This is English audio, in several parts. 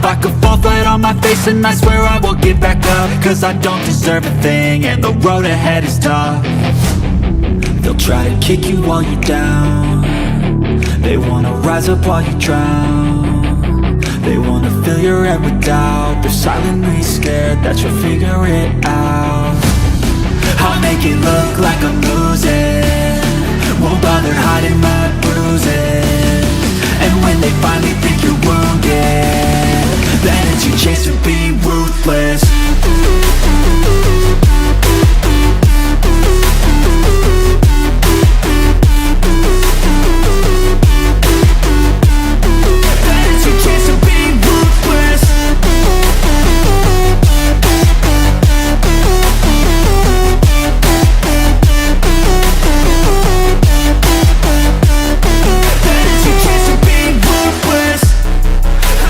I could fall flat on my face and I swear I won't give back up, 'cause I don't deserve a thing and the road ahead is tough. They'll try to kick you while you're down. They wanna rise up while you drown. They wanna fill your head with doubt. They're silently scared that you'll figure it out. I'll make it look like I'm losing, won't bother hiding my bruises. And when they finally think you're wounded, then it's your chance to be ruthless.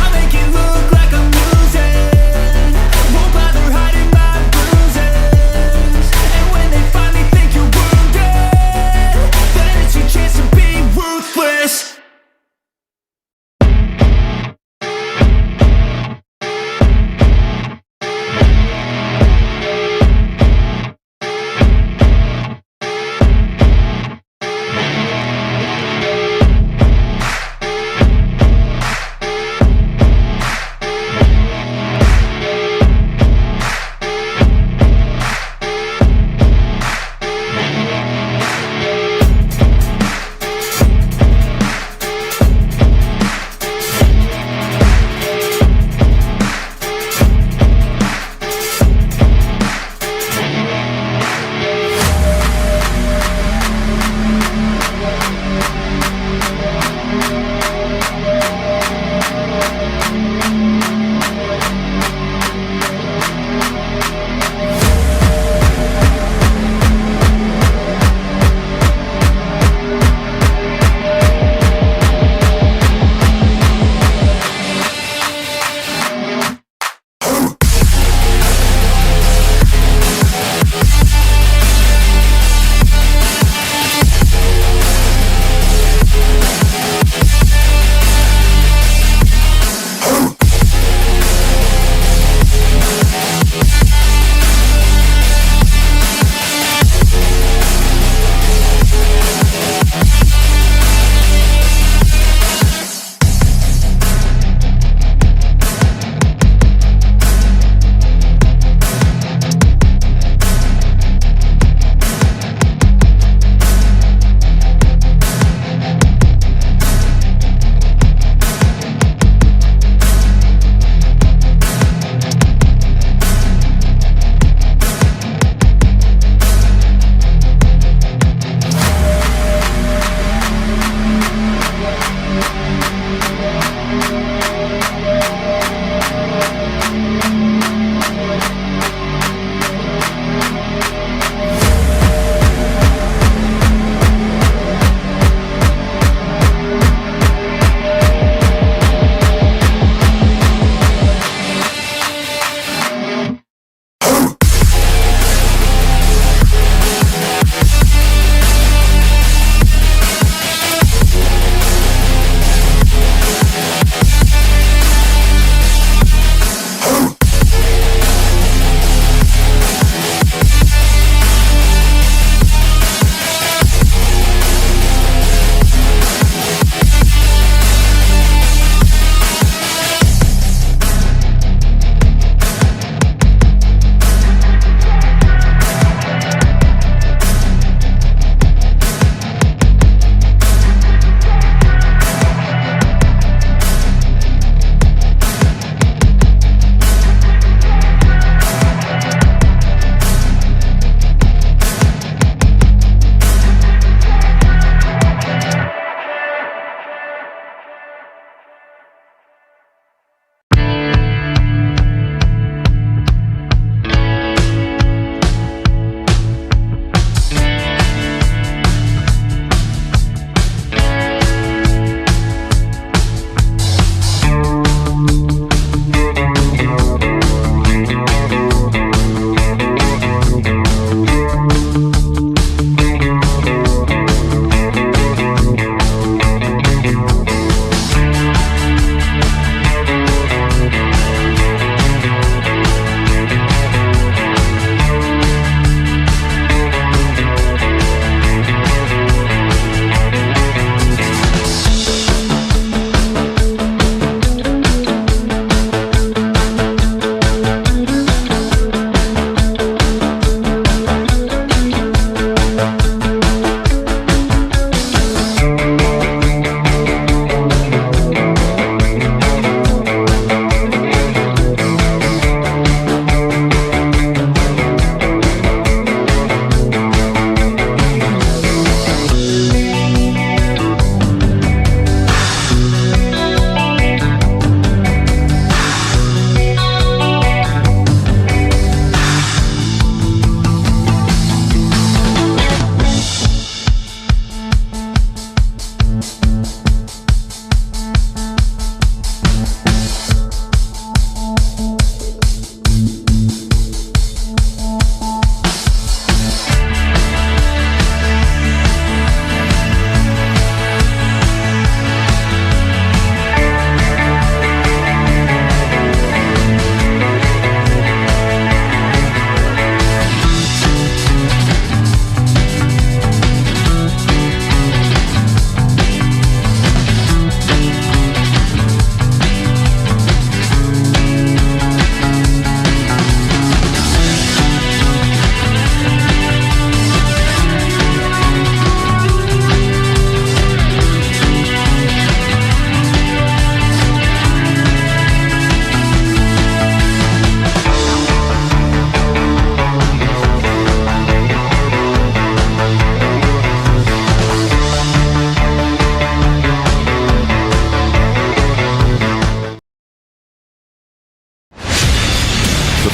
I'll make it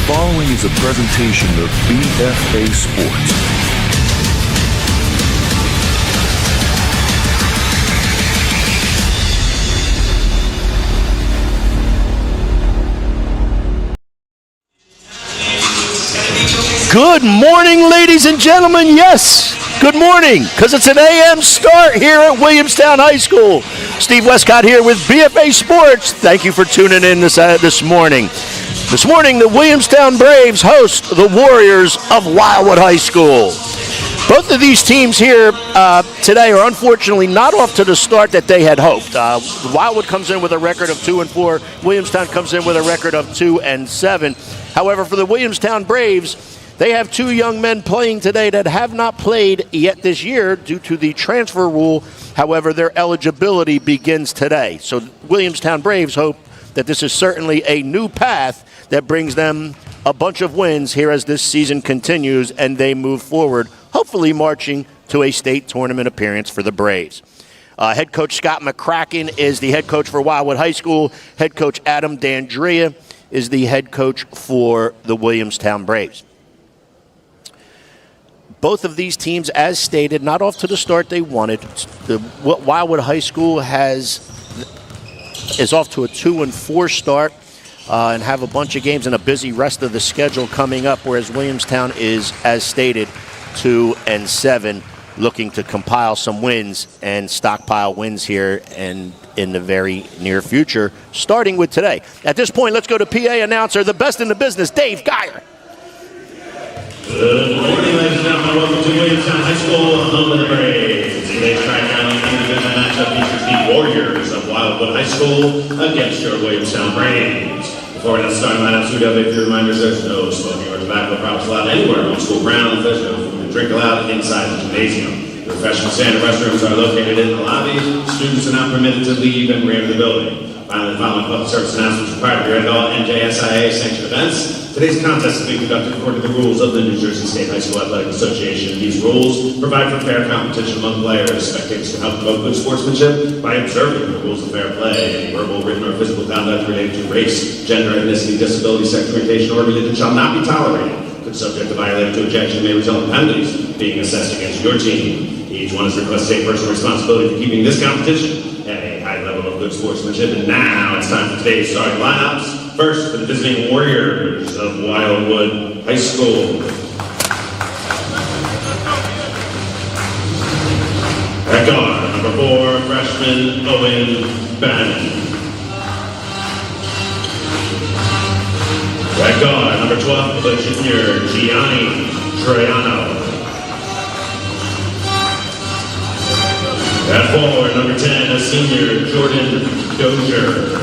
following is a presentation of BFA Sports. Good morning, ladies and gentlemen. Yes, good morning, because it's an AM start here at Williamstown High School. Steve Westcott here with BFA Sports. Thank you for tuning in this morning. This morning, the Williamstown Braves host the Warriors of Wildwood High School. Both of these teams here today are unfortunately not off to the start that they had hoped. Wildwood comes in with a record of 2-4. Williamstown comes in with a record of 2-7. However, for the Williamstown Braves, they have two young men playing today that have not played yet this year due to the transfer rule. However, their eligibility begins today. So Williamstown Braves hope that this is certainly a new path that brings them a bunch of wins here as this season continues and they move forward, hopefully marching to a state tournament appearance for the Braves. Head coach Scott McCracken is the head coach for Wildwood High School. Head coach Adam D'Andrea is the head coach for the Williamstown Braves. Both of these teams, as stated, not off to the start they wanted. Wildwood High School is off to a 2-4 start and have a bunch of games and a busy rest of the schedule coming up, whereas Williamstown is, as stated, 2-7, looking to compile some wins and stockpile wins here and in the very near future, starting with today. At this point, let's go to PA announcer, the best in the business, Dave Geyer. Good morning, ladies and gentlemen. Welcome to Williamstown High School, home of the Braves. Today's tri-county division matchup features the Warriors of Wildwood High School against your Williamstown Braves. Before we get started, lineups, we have a few reminders. There's no smoking or tobacco products allowed anywhere on school grounds. There's no food and drink allowed inside the gymnasium. The refreshment stand and restrooms are located in the lobby. Students are not permitted to leave and re-enter the building. Finally, the following public service announcements required to be read at all NJSIA sanctioned events. Today's contest is being conducted according to the rules of the New Jersey State High School Athletic Association. These rules provide for fair competition among players. Spectators can help promote good sportsmanship by observing the rules of fair play. Any verbal, written, or physical conduct related to race, gender, ethnicity, disability, sex, orientation, or religion shall not be tolerated. If subject to violating to objection, may result in penalties being assessed against your team. Each one is requested to take personal responsibility for keeping this competition at a high level of good sportsmanship. And now it's time for today's starting lineups. First, for the visiting Warriors of Wildwood High School. At guard, number 4, freshman Owen Bannon. At guard, number 12, the junior Gianni Troiano. At forward, number 10, a senior Jordan Dozier.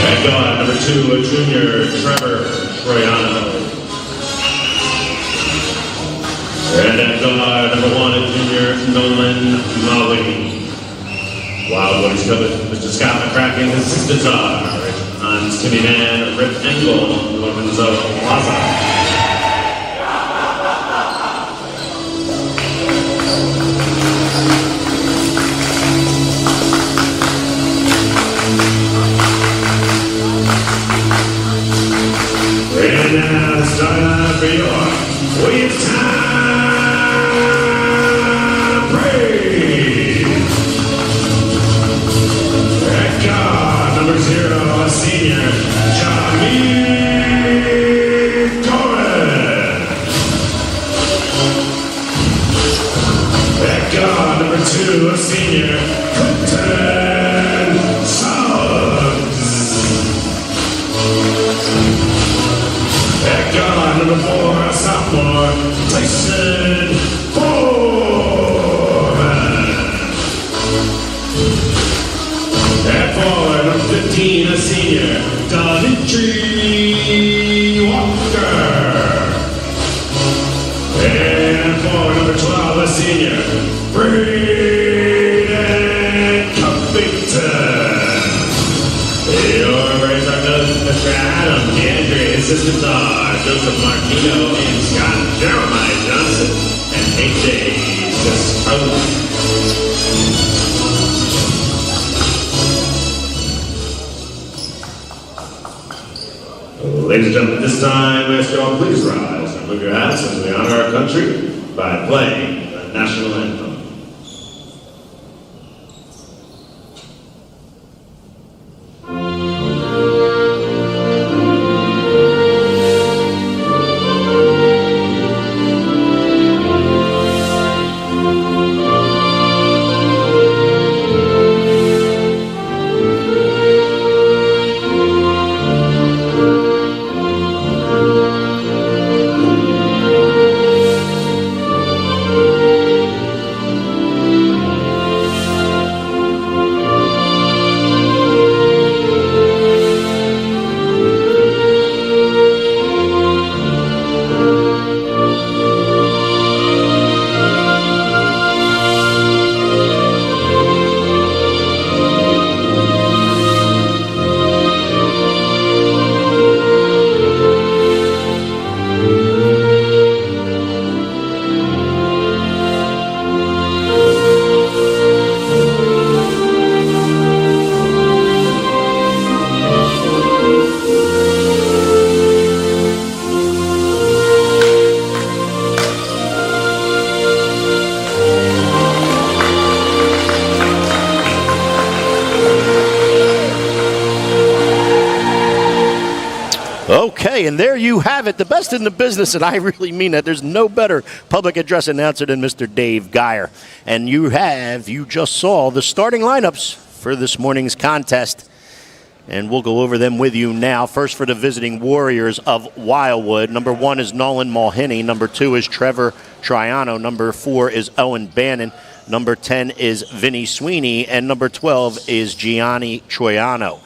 At guard, number 2, a junior, Trevor Troiano. And at guard, number 1, a junior, Nolan Maui. Wildwood is covered, Mr. Scott McCracken, assistant on Timmy Man, Rip Engel, Lorenzo Plaza. And now the starting lineup for your Williamstown Braves. At guard, number 0, a senior, Johnny Torres. At guard, number 2, a senior, Clinton Suggs. At guard, number 4, a sophomore, Tyson Foreman. At forward, number 15, a senior, Dimitri Walker. And forward, number 12, a senior, Braden Covington. Your Braves are coached Mr. Adam D'Andrea. Assistants are Joseph Martino and Scott Jeremiah Johnson and AJ Sistrone. Ladies and gentlemen, this time we ask you all please rise and lift your hats as we honor our country by playing the national anthem. Okay, and there you have it, the best in the business, and I really mean that. There's no better public address announcer than Mr. Dave Geyer. And you just saw the starting lineups for this morning's contest, and we'll go over them with you now. First for the visiting Warriors of Wildwood. Number 1 is Nolan Mulhenny. Number 2 is Trevor Triano. Number 4 is Owen Bannon. Number 10 is Vinny Sweeney. And number 12 is Gianni Troiano.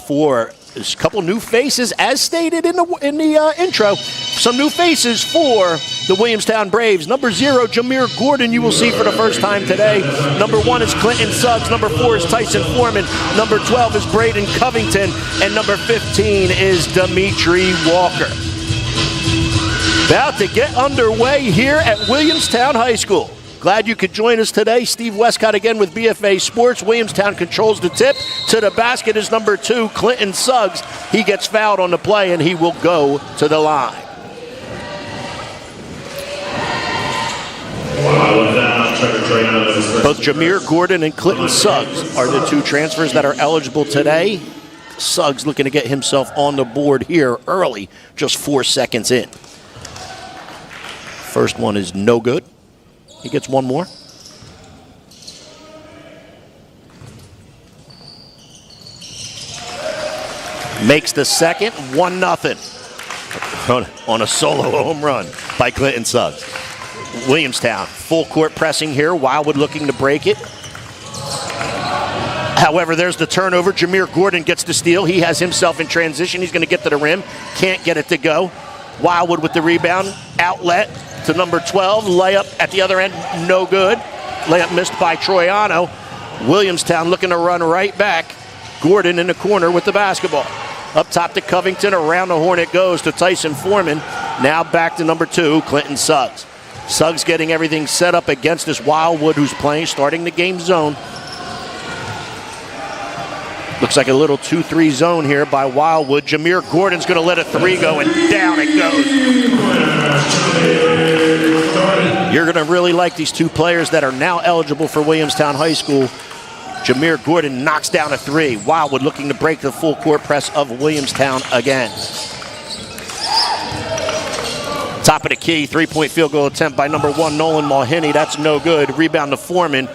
For a couple new faces, as stated in the intro. Some new faces for the Williamstown Braves. Number 0, Jameer Gordon, you will see for the first time today. Number 1 is Clinton Suggs. Number 4 is Tyson Foreman. Number 12 is Braden Covington. And number 15 is Dimitri Walker. About to get underway here at Williamstown High School. Glad you could join us today. Steve Westcott again with BFA Sports. Williamstown controls the tip. To the basket is number 2, Clinton Suggs. He gets fouled on the play, and he will go to the line. Both Jameer Gordon and Clinton Suggs are the 2 transfers that are eligible today. Suggs looking to get himself on the board here early, just 4 seconds in. First one is no good. He gets one more. Makes the second, 1-0 on a solo home run by Clinton Suggs. Williamstown, full court pressing here. Wildwood looking to break it. However, there's the turnover. Jameer Gordon gets the steal. He has himself in transition. He's going to get to the rim. Can't get it to go. Wildwood with the rebound. Outlet to number 12. Layup at the other end, no good. Layup missed by Troiano. Williamstown looking to run right back. Gordon in the corner with the basketball. Up top to Covington. Around the horn it goes to Tyson Foreman. Now back to number 2, Clinton Suggs. Suggs getting everything set up against this Wildwood who's playing, starting the game zone. Looks like a little 2-3 zone here by Wildwood. Jameer Gordon's going to let a 3 go, and down it goes. You're going to really like these 2 players that are now eligible for Williamstown High School. Jameer Gordon knocks down a 3. Wildwood looking to break the full court press of Williamstown again. Top of the key, 3-point field goal attempt by number 1, Nolan Mulhenny. That's no good. Rebound to Foreman.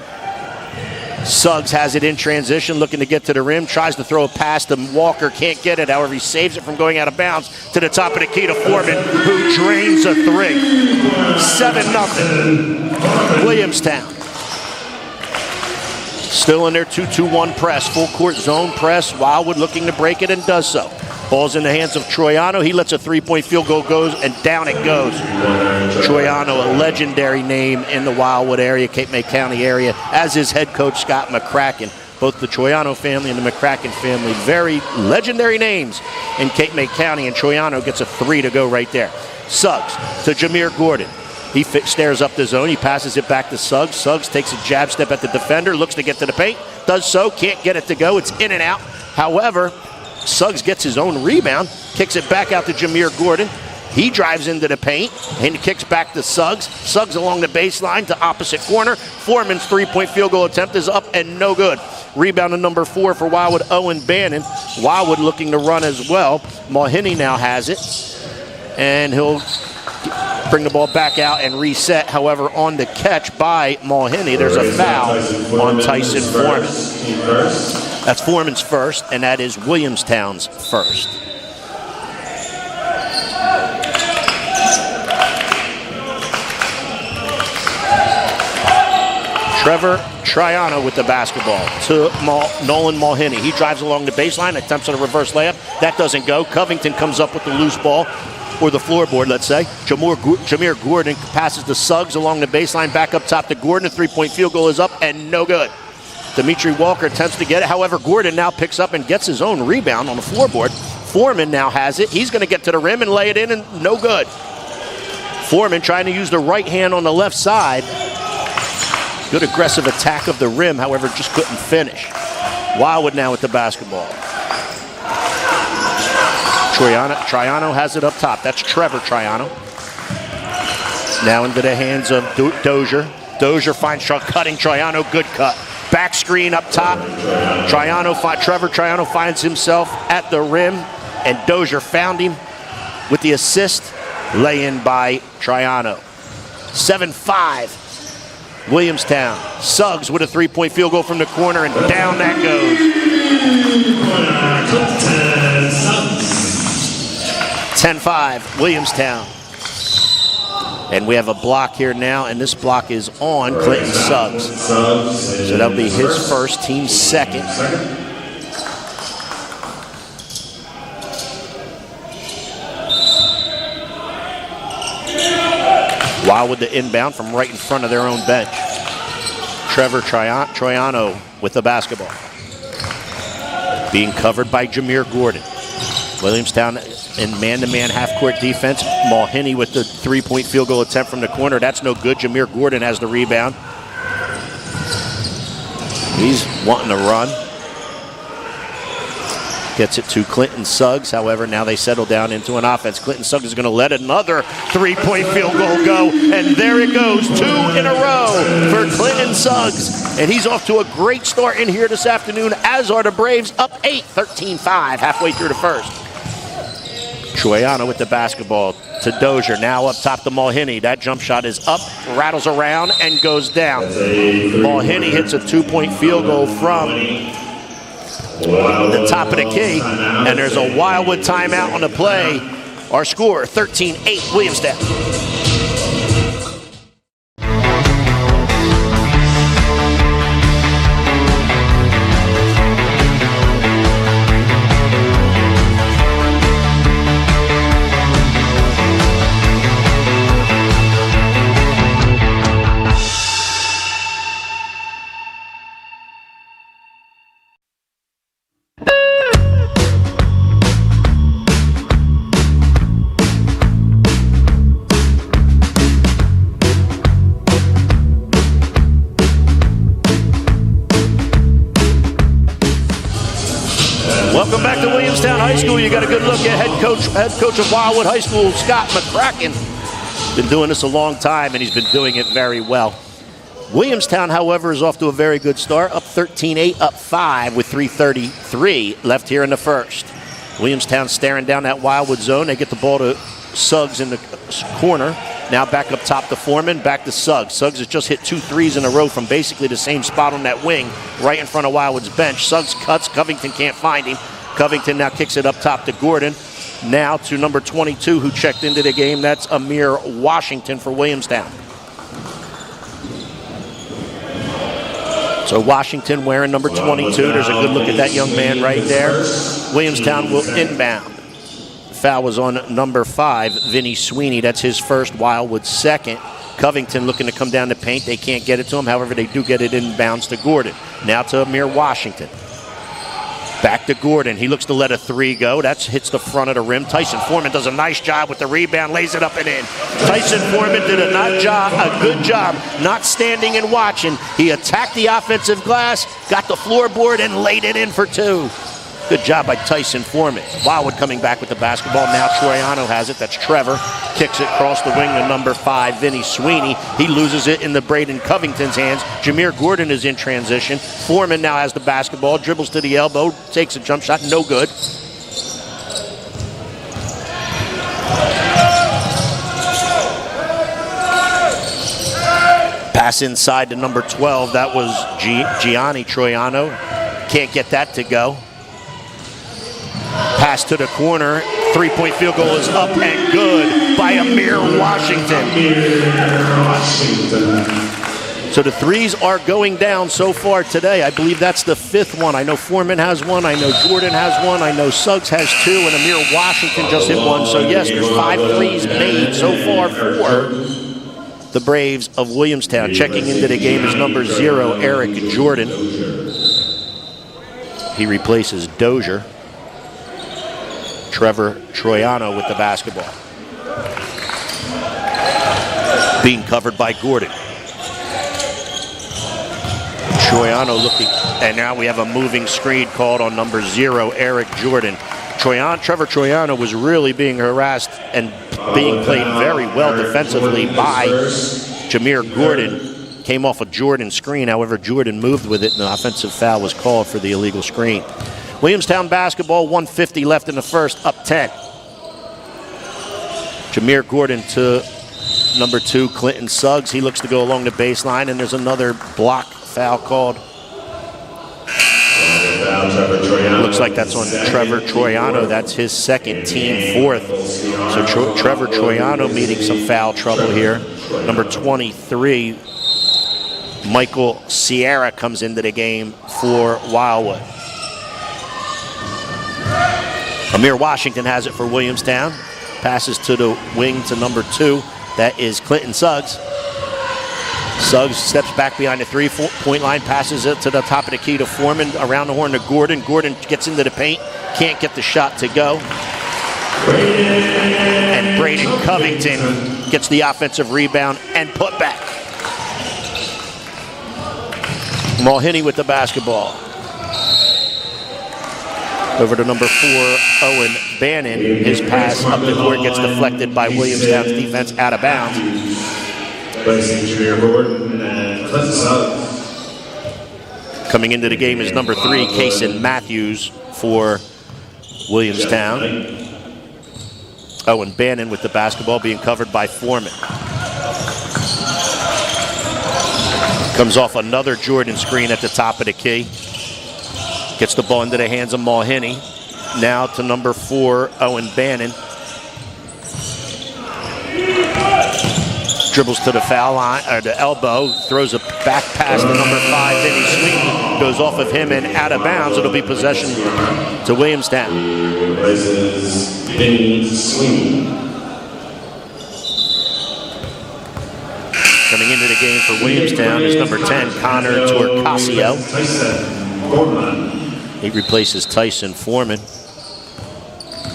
Suggs has it in transition, looking to get to the rim. Tries to throw a pass to Walker. Can't get it. However, he saves it from going out of bounds to the top of the key to Foreman, who drains a 3. 7-0. Williamstown. Still in their 2-2-1 press. Full court zone press. Wildwood looking to break it and does so. Ball's in the hands of Troiano. He lets a 3-point field goal goes, and down it goes. Troiano, a legendary name in the Wildwood area, Cape May County area, as is head coach Scott McCracken. Both the Troiano family and the McCracken family, very legendary names in Cape May County, and Troiano gets a 3 to go right there. Suggs to Jameer Gordon. He stares up the zone. He passes it back to Suggs. Suggs takes a jab step at the defender, looks to get to the paint, does so, can't get it to go. It's in and out. However, Suggs gets his own rebound, kicks it back out to Jameer Gordon. He drives into the paint and kicks back to Suggs. Suggs along the baseline to opposite corner. Foreman's three-point field goal attempt is up and no good. Rebound to number 4 for Wildwood, Owen Bannon. Wildwood looking to run as well. Mulhenny now has it. And he'll bring the ball back out and reset. However, on the catch by Mulhenny, there's a foul on Tyson Foreman. That's Foreman's first, and that is Williamstown's first. Trevor Triano with the basketball to Nolan Mulhenny. He drives along the baseline, attempts at a reverse layup. That doesn't go. Covington comes up with the loose ball, or the floorboard, let's say. Jameer Gordon passes to Suggs along the baseline, back up top to Gordon. A three-point field goal is up and no good. Dimitri Walker attempts to get it. However, Gordon now picks up and gets his own rebound on the floorboard. Foreman now has it. He's going to get to the rim and lay it in, and no good. Foreman trying to use the right hand on the left side. Good aggressive attack of the rim, however, just couldn't finish. Wildwood now with the basketball. Triano has it up top. That's Trevor Triano. Now into the hands of Dozier. Dozier finds cutting Triano, good cut. Back screen up top. Trevor Triano finds himself at the rim, and Dozier found him with the assist. Lay-in by Triano. 7-5. Williamstown. Suggs with a three-point field goal from the corner, and down that goes. 10-5, Williamstown. And we have a block here now, and this block is on Clinton Suggs. So that'll be his first, team second. Wildwood the inbound from right in front of their own bench. Trevor Triano with the basketball. Being covered by Jameer Gordon. Williamstown in man-to-man half-court defense. Mulhenny with the three-point field goal attempt from the corner. That's no good. Jameer Gordon has the rebound. He's wanting to run. Gets it to Clinton Suggs. However, now they settle down into an offense. Clinton Suggs is going to let another three-point field goal go. And there it goes. 2 in a row for Clinton Suggs. And he's off to a great start in here this afternoon, as are the Braves, up 8, 13-5, halfway through the first. Triano with the basketball to Dozier. Now up top to Mulhenny. That jump shot is up, rattles around, and goes down. Mulhenny hits a 2-point field goal from the top of the key, and there's a Wildwood timeout on the play. Our score, 13-8, Williamstown. Welcome back to Williamstown High School. You got a good look at head coach of Wildwood High School, Scott McCracken. Been doing this a long time, and he's been doing it very well. Williamstown, however, is off to a very good start, up 13-8, up 5 with 3:33 left here in the first. Williamstown staring down that Wildwood zone. They get the ball to Suggs in the corner. Now back up top to Foreman, back to Suggs. Suggs has just hit 2 threes in a row from basically the same spot on that wing, right in front of Wildwood's bench. Suggs cuts, Covington can't find him. Covington now kicks it up top to Gordon. Now to number 22, who checked into the game. That's Amir Washington for Williamstown. So Washington wearing number 22. There's a good look at that young man right there. Williamstown will inbound. Foul was on number 5, Vinny Sweeney. That's his first, Wildwood's second. Covington looking to come down the paint. They can't get it to him. However, they do get it inbounds to Gordon. Now to Amir Washington. Back to Gordon. He looks to let a 3 go. That hits the front of the rim. Tyson Foreman does a nice job with the rebound, lays it up and in. Tyson Foreman did a good job not standing and watching. He attacked the offensive glass, got the floorboard, and laid it in for 2. Good job by Tyson Foreman. Wildwood coming back with the basketball. Now Troiano has it. That's Trevor. Kicks it across the wing to number 5, Vinny Sweeney. He loses it in the Braden Covington's hands. Jameer Gordon is in transition. Foreman now has the basketball. Dribbles to the elbow. Takes a jump shot. No good. Pass inside to number 12. That was Gianni Troiano. Can't get that to go. Pass to the corner. 3-point field goal is up and good by Amir Washington. So the threes are going down so far today. I believe that's the 5th one. I know Foreman has one. I know Jordan has one. I know Suggs has 2. And Amir Washington just hit one. So yes, there's 5 threes made so far for the Braves of Williamstown. Checking into the game is number 0, Eric Jordan. He replaces Dozier. Trevor Troiano with the basketball. Being covered by Gordon. Troiano looking, and now we have a moving screen called on number 0, Eric Jordan. Trevor Troiano was really being harassed and being played very well defensively by Jameer Gordon. Came off a Jordan screen, however, Jordan moved with it, and the offensive foul was called for the illegal screen. Williamstown basketball, 1:50 left in the first, up 10. Jameer Gordon to number 2, Clinton Suggs. He looks to go along the baseline, and there's another block foul called. Looks like that's on Trevor Troiano. That's his 2nd, team 4th. So Trevor Troiano meeting some foul trouble here. Number 23, Michael Sierra comes into the game for Wildwood. Amir Washington has it for Williamstown. Passes to the wing to number 2. That is Clinton Suggs. Suggs steps back behind the 3-point line, passes it to the top of the key to Foreman, around the horn to Gordon. Gordon gets into the paint, can't get the shot to go. And Braden Covington gets the offensive rebound and put back. Mulhenny with the basketball. Over to number 4, Owen Bannon. His pass up the court gets deflected by Williamstown's defense out of bounds. Coming into the game is number 3, Kason Matthews for Williamstown. Owen Bannon with the basketball, being covered by Foreman. Comes off another Jordan screen at the top of the key. Gets the ball into the hands of Mulhenny. Now to number 4, Owen Bannon. Dribbles to the foul line, or the elbow, throws a back pass to number 5, Vinny Sweeney. Goes off of him and out of bounds. It'll be possession to Williamstown. Vinny Sweeney. Coming into the game for Williamstown is number 10, Connor Torcasio. He replaces Tyson Foreman.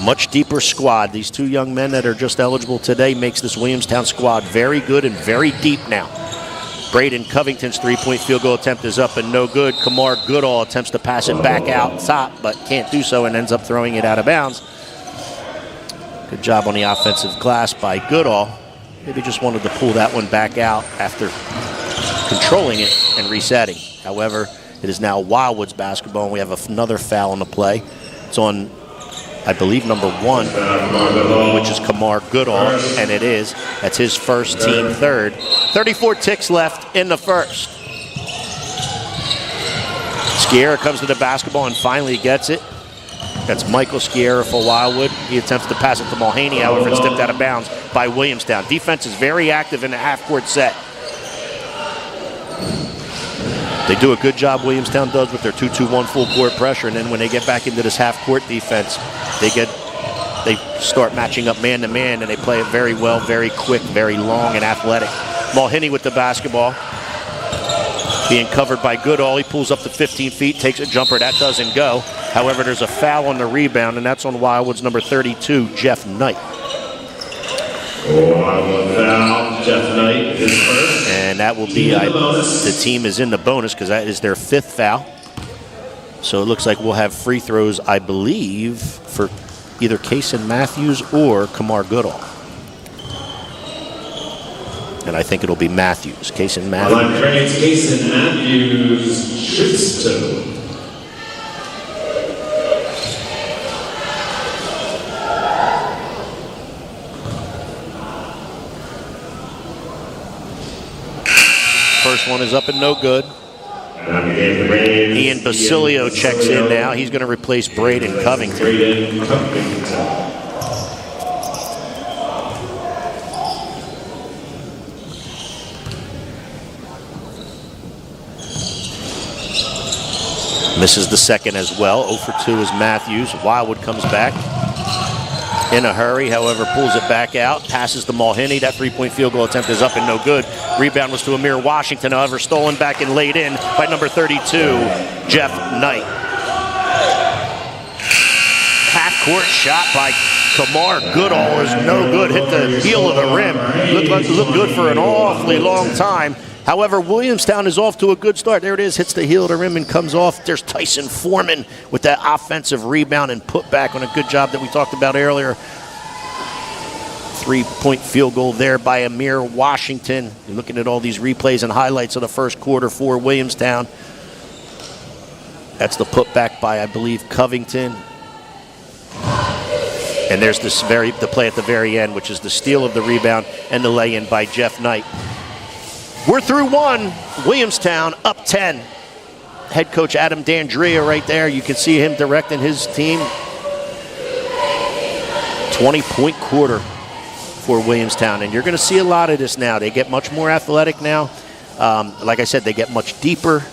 Much deeper squad. These 2 young men that are just eligible today makes this Williamstown squad very good and very deep now. Braden Covington's 3-point field goal attempt is up and no good. Kamar Goodall attempts to pass it back out top, but can't do so and ends up throwing it out of bounds. Good job on the offensive glass by Goodall. Maybe just wanted to pull that one back out after controlling it and resetting. However, it is now Wildwood's basketball, and we have another foul on the play. It's on, I believe, number 1, which is Kamar Goodall, and it is. That's his first, team 3rd. 34 ticks left in the first. Sciarra comes to the basketball and finally gets it. That's Michael Sciarra for Wildwood. He attempts to pass it to Mulhenny, however, it's tipped out of bounds by Williamstown. Defense is very active in the half-court set. They do a good job, Williamstown does, with their 2-2-1 full-court pressure, and then when they get back into this half-court defense, they start matching up man-to-man, and they play it very well, very quick, very long, and athletic. Mulhenny with the basketball. Being covered by Goodall. He pulls up to 15 feet, takes a jumper. That doesn't go. However, there's a foul on the rebound, and that's on Wildwood's number 32, Jeff Knight. Wildwood foul. Jeff Knight is first. And that will be, the team is in the bonus because that is their 5th foul. So it looks like we'll have free throws, I believe, for either Kason Matthews or Kamar Goodall. And I think it'll be Matthews. Kason Matthews. Line creates Kason Matthews shoots 2. First one is up and no good. Ian Basilio checks in now. He's going to replace Braden Covington. Misses the second as well. 0 for 2 is Matthews. Wildwood comes back in a hurry, however, pulls it back out, passes to Mulhenny. That three-point field goal attempt is up and no good. Rebound was to Amir Washington, however, stolen back and laid in by number 32, Jeff Knight. Half-court shot by Kamar Goodall is no good. Hit the heel of the rim. Looked good for an awfully long time. However, Williamstown is off to a good start. There it is, hits the heel of the rim and comes off. There's Tyson Foreman with that offensive rebound and put back on a good job that we talked about earlier. Three-point field goal there by Amir Washington. You're looking at all these replays and highlights of the first quarter for Williamstown. That's the putback by, I believe, Covington. And there's the play at the very end, which is the steal of the rebound and the lay-in by Jeff Knight. We're through one. Williamstown up 10. Head coach Adam D'Andrea right there. You can see him directing his team. 20-point quarter for Williamstown. And you're going to see a lot of this now. They get much more athletic now. Like I said, they get much deeper.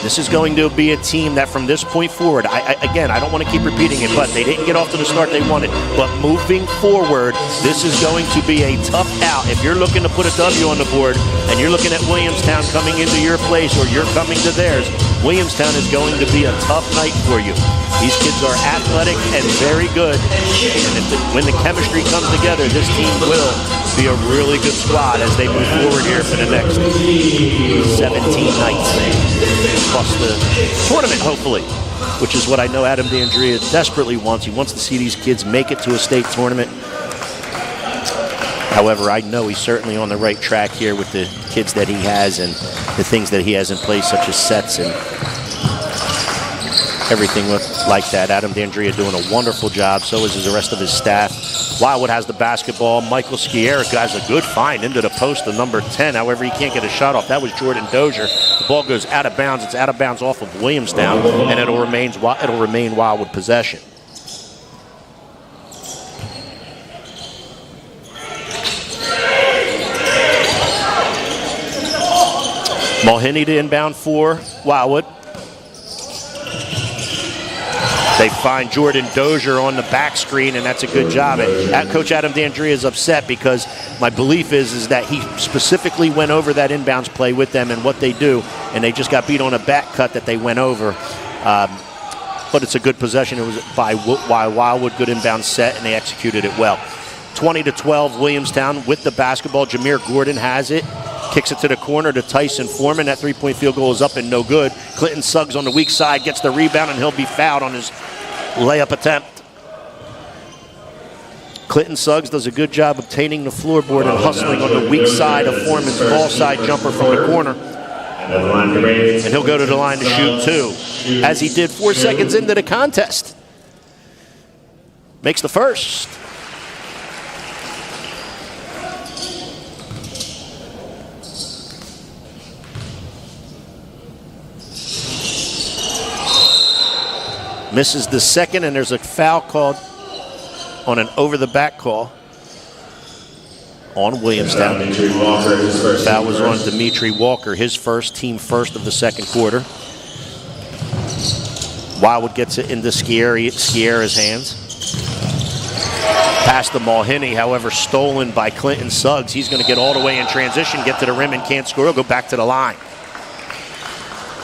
This is going to be a team that from this point forward, again, I don't want to keep repeating it, but they didn't get off to the start they wanted. But moving forward, this is going to be a tough out. If you're looking to put a W on the board and you're looking at Williamstown coming into your place or you're coming to theirs, Williamstown is going to be a tough night for you. These kids are athletic and very good. And when the chemistry comes together, this team will be a really good squad as they move forward here for the next 17 nights. Plus the tournament, hopefully, which is what I know Adam D'Andrea desperately wants. He wants to see these kids make it to a state tournament. However, I know he's certainly on the right track here with the kids that he has and the things that he has in place, such as sets and everything like that. Adam D'Andrea doing a wonderful job. So is the rest of his staff. Wildwood has the basketball. Michael Skieric has a good find into the post of number 10. However, he can't get a shot off. That was Jordan Dozier. The ball goes out of bounds. It's out of bounds off of Williamstown, and it'll remain Wildwood possession. Mulhenny to inbound for Wildwood. They find Jordan Dozier on the back screen, and that's a good job. And Coach Adam D'Andrea is upset because my belief is that he specifically went over that inbounds play with them and what they do, and they just got beat on a back cut that they went over. But it's a good possession. It was by Wildwood, good inbound set, and they executed it well. 20-12, Williamstown with the basketball. Jameer Gordon has it. Kicks it to the corner to Tyson Foreman. That three-point field goal is up and no good. Clinton Suggs on the weak side gets the rebound, and he'll be fouled on his layup attempt. Clinton Suggs does a good job obtaining the floorboard and hustling on the weak side of Foreman's ball side jumper from the corner. And he'll go to the line to shoot two, as he did 4 seconds into the contest. Makes the first. Misses the second, and there's a foul called on an over-the-back call on Williamstown. Foul was on Dimitri Walker, his first, team first of the second quarter. Wildwood gets it into Skiera's hands. Pass to Mulhenny, however, stolen by Clinton Suggs. He's going to get all the way in transition, get to the rim, and can't score. He'll go back to the line.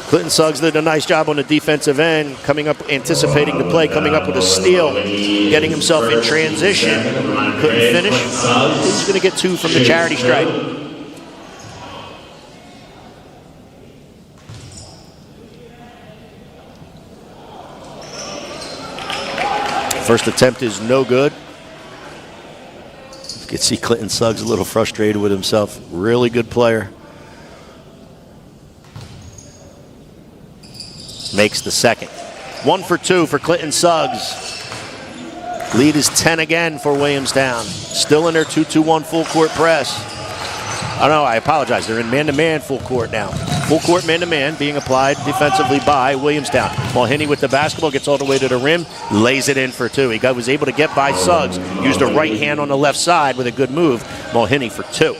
Clinton Suggs did a nice job on the defensive end, coming up, anticipating the play, coming up with a steal, getting himself in transition. Couldn't finish. He's going to get two from the charity stripe. First attempt is no good. You can see Clinton Suggs a little frustrated with himself. Really good player. Makes the second. 1 for 2 for Clinton Suggs. Lead is 10 again for Williamstown. Still in their 2-2-1 full court press. Oh no, I apologize. They're in man-to-man full court now. Full court man-to-man being applied defensively by Williamstown. Mulhenny with the basketball, gets all the way to the rim, lays it in for 2. He was able to get by Suggs. Used a right hand on the left side with a good move. Mulhenny for 2.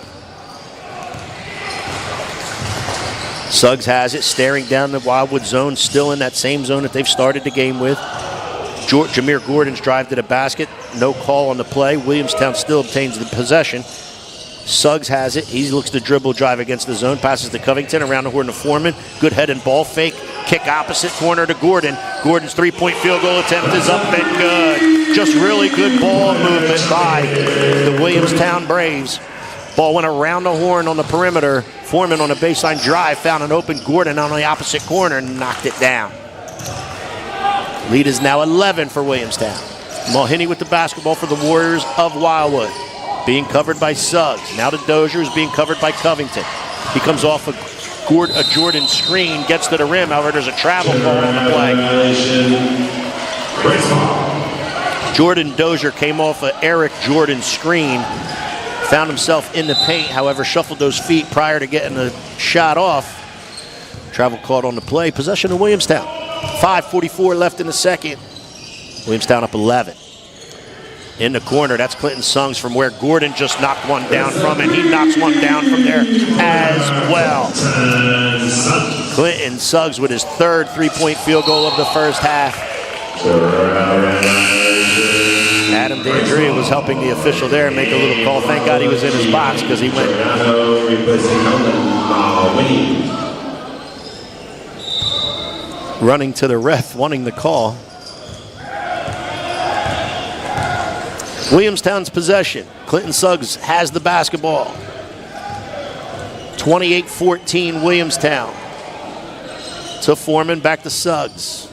Suggs has it, staring down the Wildwood zone, still in that same zone that they've started the game with. Jameer Gordon's drive to the basket, no call on the play. Williamstown still obtains the possession. Suggs has it. He looks to dribble drive against the zone, passes to Covington, around the horn to Foreman. Good head and ball fake. Kick opposite corner to Gordon. Gordon's three-point field goal attempt is up and good. Just really good ball movement by the Williamstown Braves. Ball went around the horn on the perimeter. Foreman on a baseline drive found an open Gordon on the opposite corner and knocked it down. Lead is now 11 for Williamstown. Mulhenny with the basketball for the Warriors of Wildwood. Being covered by Suggs. Now to Dozier, who's being covered by Covington. He comes off a Jordan screen, gets to the rim. However, there's a travel call on the play. Jordan Dozier came off an Eric Jordan screen. Found himself in the paint, however, shuffled those feet prior to getting the shot off. Travel called on the play. Possession of Williamstown. 5:44 left in the second. Williamstown up 11. In the corner, that's Clinton Suggs from where Gordon just knocked one down from, and he knocks one down from there as well. Clinton Suggs with his third three-point field goal of the first half. Adam D'Andrea was helping the official there and make a little call. Thank God he was in his box because he went. Running to the ref, wanting the call. Williamstown's possession. Clinton Suggs has the basketball. 28-14 Williamstown. To Foreman, back to Suggs.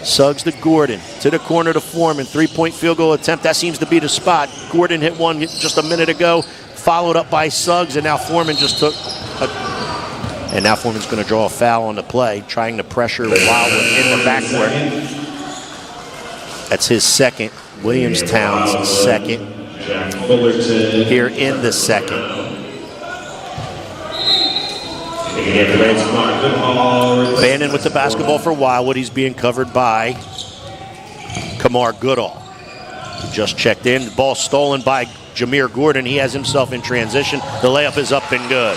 Suggs to Gordon, to the corner to Foreman. Three-point field goal attempt, that seems to be the spot. Gordon hit one just a minute ago, followed up by Suggs, and now Foreman just took and now Foreman's going to draw a foul on the play, trying to pressure Wildwood in the backcourt. That's his second, Williamstown's second, here in the second. Bannon with the basketball for Wildwood. He's being covered by Kamar Goodall. Just checked in. The ball stolen by Jameer Gordon. He has himself in transition. The layup is up and good.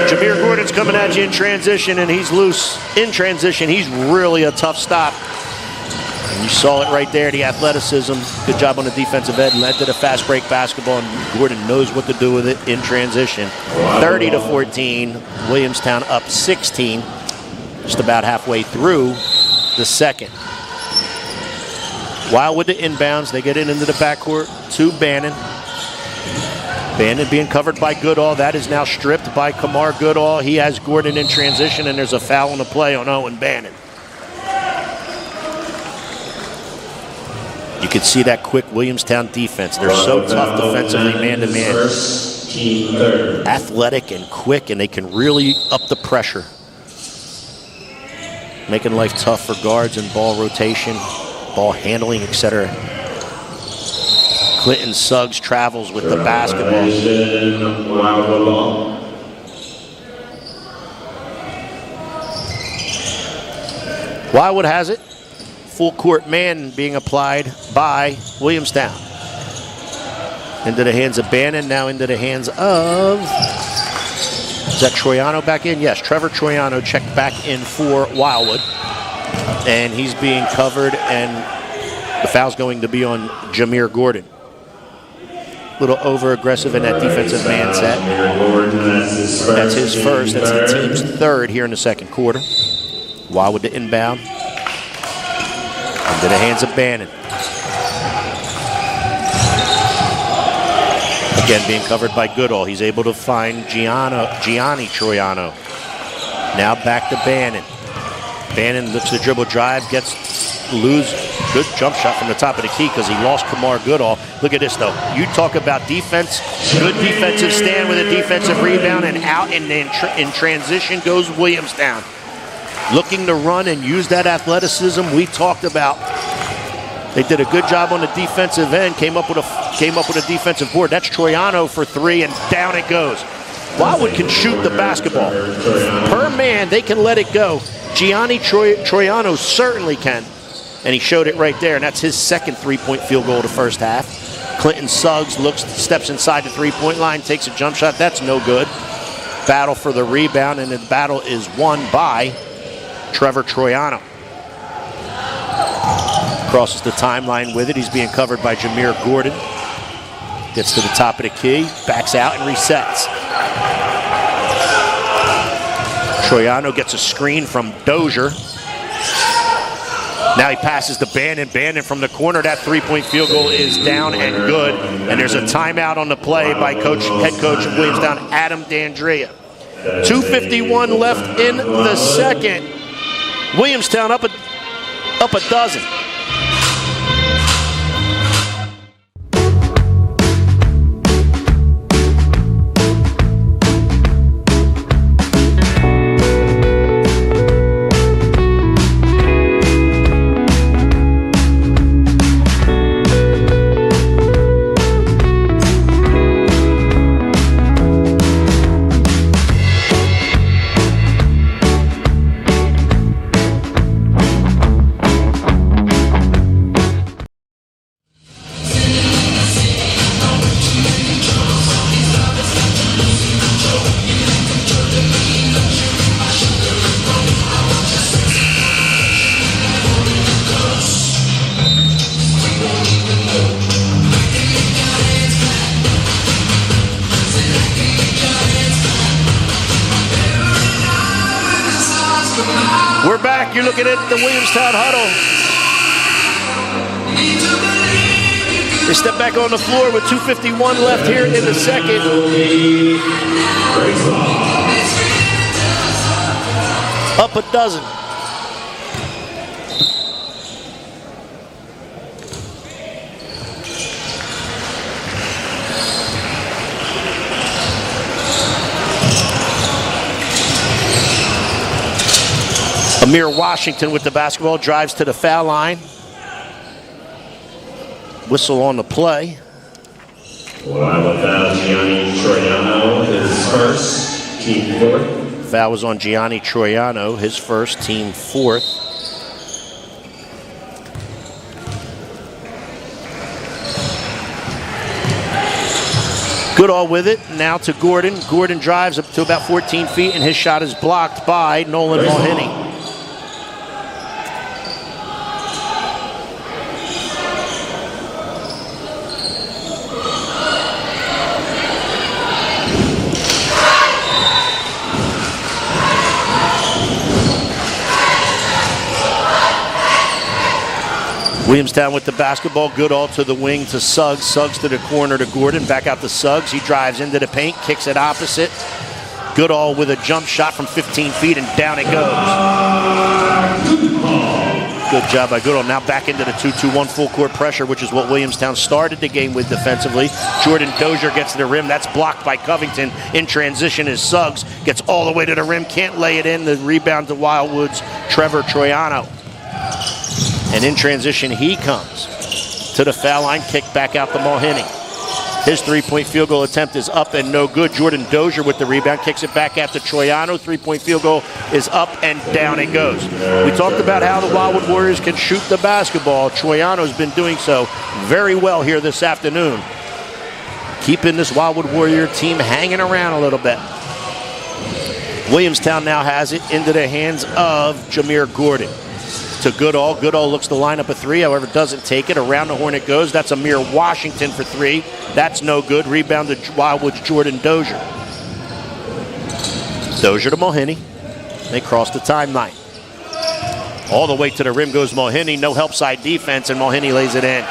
Jameer Gordon's coming at you in transition, and he's loose in transition. He's really a tough stop. And you saw it right there, the athleticism. Good job on the defensive end. Led to the fast break basketball, and Gordon knows what to do with it in transition. 30-14, Williamstown up 16, just about halfway through the second. Wildwood to inbounds. They get it into the backcourt to Bannon. Bannon being covered by Goodall. That is now stripped by Kamar Goodall. He has Gordon in transition, and there's a foul on the play on Owen Bannon. You can see that quick Williamstown defense. They're so tough defensively, man-to-man. Athletic and quick, and they can really up the pressure. Making life tough for guards and ball rotation, ball handling, etc. Clinton Suggs travels with the basketball. Wildwood has it. Full court man being applied by Williamstown. Into the hands of Bannon, now into the hands of, is that Troiano back in? Yes, Trevor Troiano checked back in for Wildwood. And he's being covered, and the foul's going to be on Jameer Gordon. A little over-aggressive in that defensive man set. That's his first, that's the team's third here in the second quarter. Wildwood to inbound. Into the hands of Bannon. Again, being covered by Goodall. He's able to find Gianni Troiano. Now back to Bannon. Bannon looks to dribble drive, gets lose. Good jump shot from the top of the key because he lost Kamar Goodall. Look at this, though. You talk about defense, good defensive stand with a defensive rebound, and out and then in transition goes Williamstown. Looking to run and use that athleticism we talked about. They did a good job on the defensive end, came up with a defensive board. That's Troiano for three, and down it goes. Wildwood can shoot the basketball. Per man, they can let it go. Gianni Troiano certainly can. And he showed it right there, and that's his second three-point field goal of the first half. Clinton Suggs steps inside the three-point line, takes a jump shot. That's no good. Battle for the rebound, and the battle is won by Trevor Troiano. Crosses the timeline with it. He's being covered by Jameer Gordon. Gets to the top of the key, backs out and resets. Troiano gets a screen from Dozier. Now he passes to Bannon. Bannon from the corner. That three-point field goal is down and good. And there's a timeout on the play by head coach of Williamstown, Adam D'Andrea. 2:51 left in the second. Williamstown up a dozen. We're back. You're looking at the Williamstown huddle. They step back on the floor with 2:51 left here in the second. Up a dozen. Amir Washington with the basketball, drives to the foul line. Whistle on the play. Gianni Troiano, his first, team fourth. Foul was on Gianni Troiano, his first, team fourth. Goodall with it, now to Gordon. Gordon drives up to about 14 feet, and his shot is blocked by Nolan Mulhenny. Williamstown with the basketball. Goodall to the wing to Suggs. Suggs to the corner to Gordon. Back out to Suggs. He drives into the paint, kicks it opposite. Goodall with a jump shot from 15 feet, and down it goes. Good job by Goodall. Now back into the 2-2-1 full court pressure, which is what Williamstown started the game with defensively. Jordan Dozier gets to the rim. That's blocked by Covington. In transition is Suggs. Gets all the way to the rim. Can't lay it in. The rebound to Wildwood's Trevor Troiano. And in transition, he comes to the foul line, kick back out to Mulhenny. His three-point field goal attempt is up and no good. Jordan Dozier with the rebound, kicks it back out to Troiano. Three-point field goal is up and down it goes. We talked about how the Wildwood Warriors can shoot the basketball. Troiano's been doing so very well here this afternoon, keeping this Wildwood Warrior team hanging around a little bit. Williamstown now has it into the hands of Jameer Gordon. To Goodall. Goodall looks to line up a three, however, doesn't take it. Around the horn it goes. That's Amir Washington for three. That's no good. Rebound to Wildwood's Jordan Dozier. Dozier to Mulhenny. They cross the timeline. All the way to the rim goes Mulhenny. No help side defense, and Mulhenny lays it in.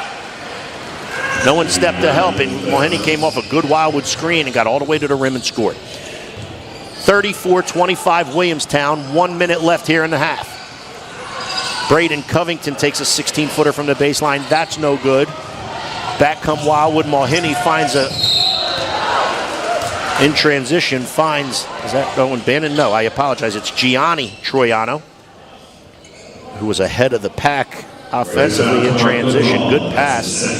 No one stepped to help, and Mulhenny came off a good Wildwood screen and got all the way to the rim and scored. 34-25 Williamstown. 1 minute left here in the half. Braden Covington takes a 16-footer from the baseline. That's no good. Back come Wildwood. Mulhenny finds in transition, finds, is that Owen Bannon? No, I apologize. It's Gianni Troiano, who was ahead of the pack offensively in transition. Good pass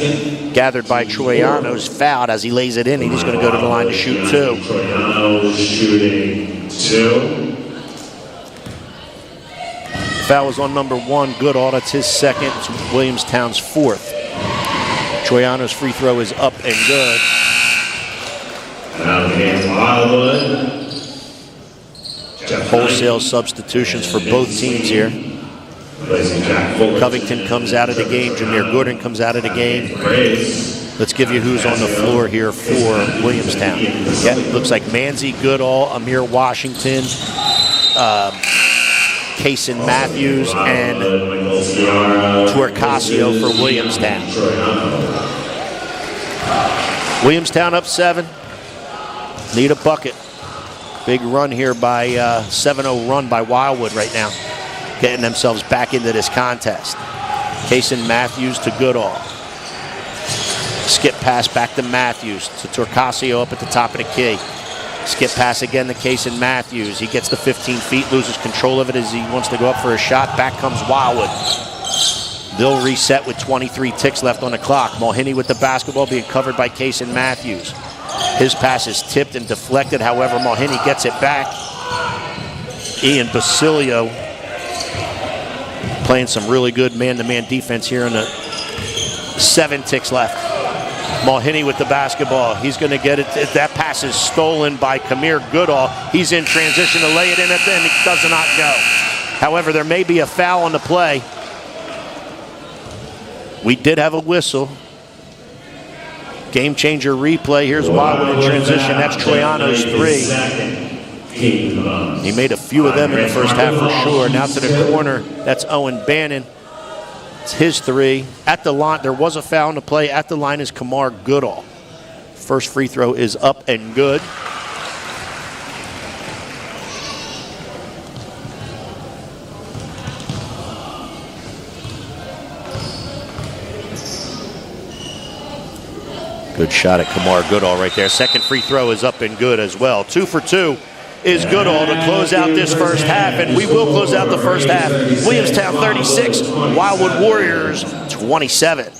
gathered by Troiano's fouled as he lays it in. He's going to go to the line to shoot 2. Troiano shooting 2. Foul was on number 1, Goodall. That's his second. It's Williamstown's 4th. Troiano's free throw is up and good. Now against Wildwood. Wholesale substitutions for both teams here. Covington comes out of the game. Jameer Gordon comes out of the game. Let's give you who's on the floor here for Williamstown. Yeah, looks like Manzi, Goodall, Amir Washington, Kaysen Matthews, and Torcasio for Williamstown. Williamstown up 7. Need a bucket. Big run here by 7-0 run by Wildwood right now. Getting themselves back into this contest. Kaysen Matthews to Goodall. Skip pass back to Matthews to Torcasio up at the top of the key. Skip pass again to Kaysen Matthews. He gets to 15 feet, loses control of it as he wants to go up for a shot. Back comes Wildwood. They'll reset with 23 ticks left on the clock. Mulhenny with the basketball being covered by Kaysen Matthews. His pass is tipped and deflected. However, Mulhenny gets it back. Ian Basilio playing some really good man-to-man defense here in the 7 ticks left. Mulhenny with the basketball. He's going to get it. That pass is stolen by Kamir Goodall. He's in transition to lay it in at the end. It does not go. However, there may be a foul on the play. We did have a whistle. Game changer replay. Here's Wildwood in transition. That's Troiano's 3. He made a few of them in the first half for sure. Now to the corner. That's Owen Bannon. It's his 3. At the line, there was a foul on the play. At the line is Kamar Goodall. First free throw is up and good. Good shot at Kamar Goodall right there. Second free throw is up and good as well. 2 for 2 is Goodall to close out this first half, and we will close out the first half. Williamstown 36, Wildwood Warriors 27.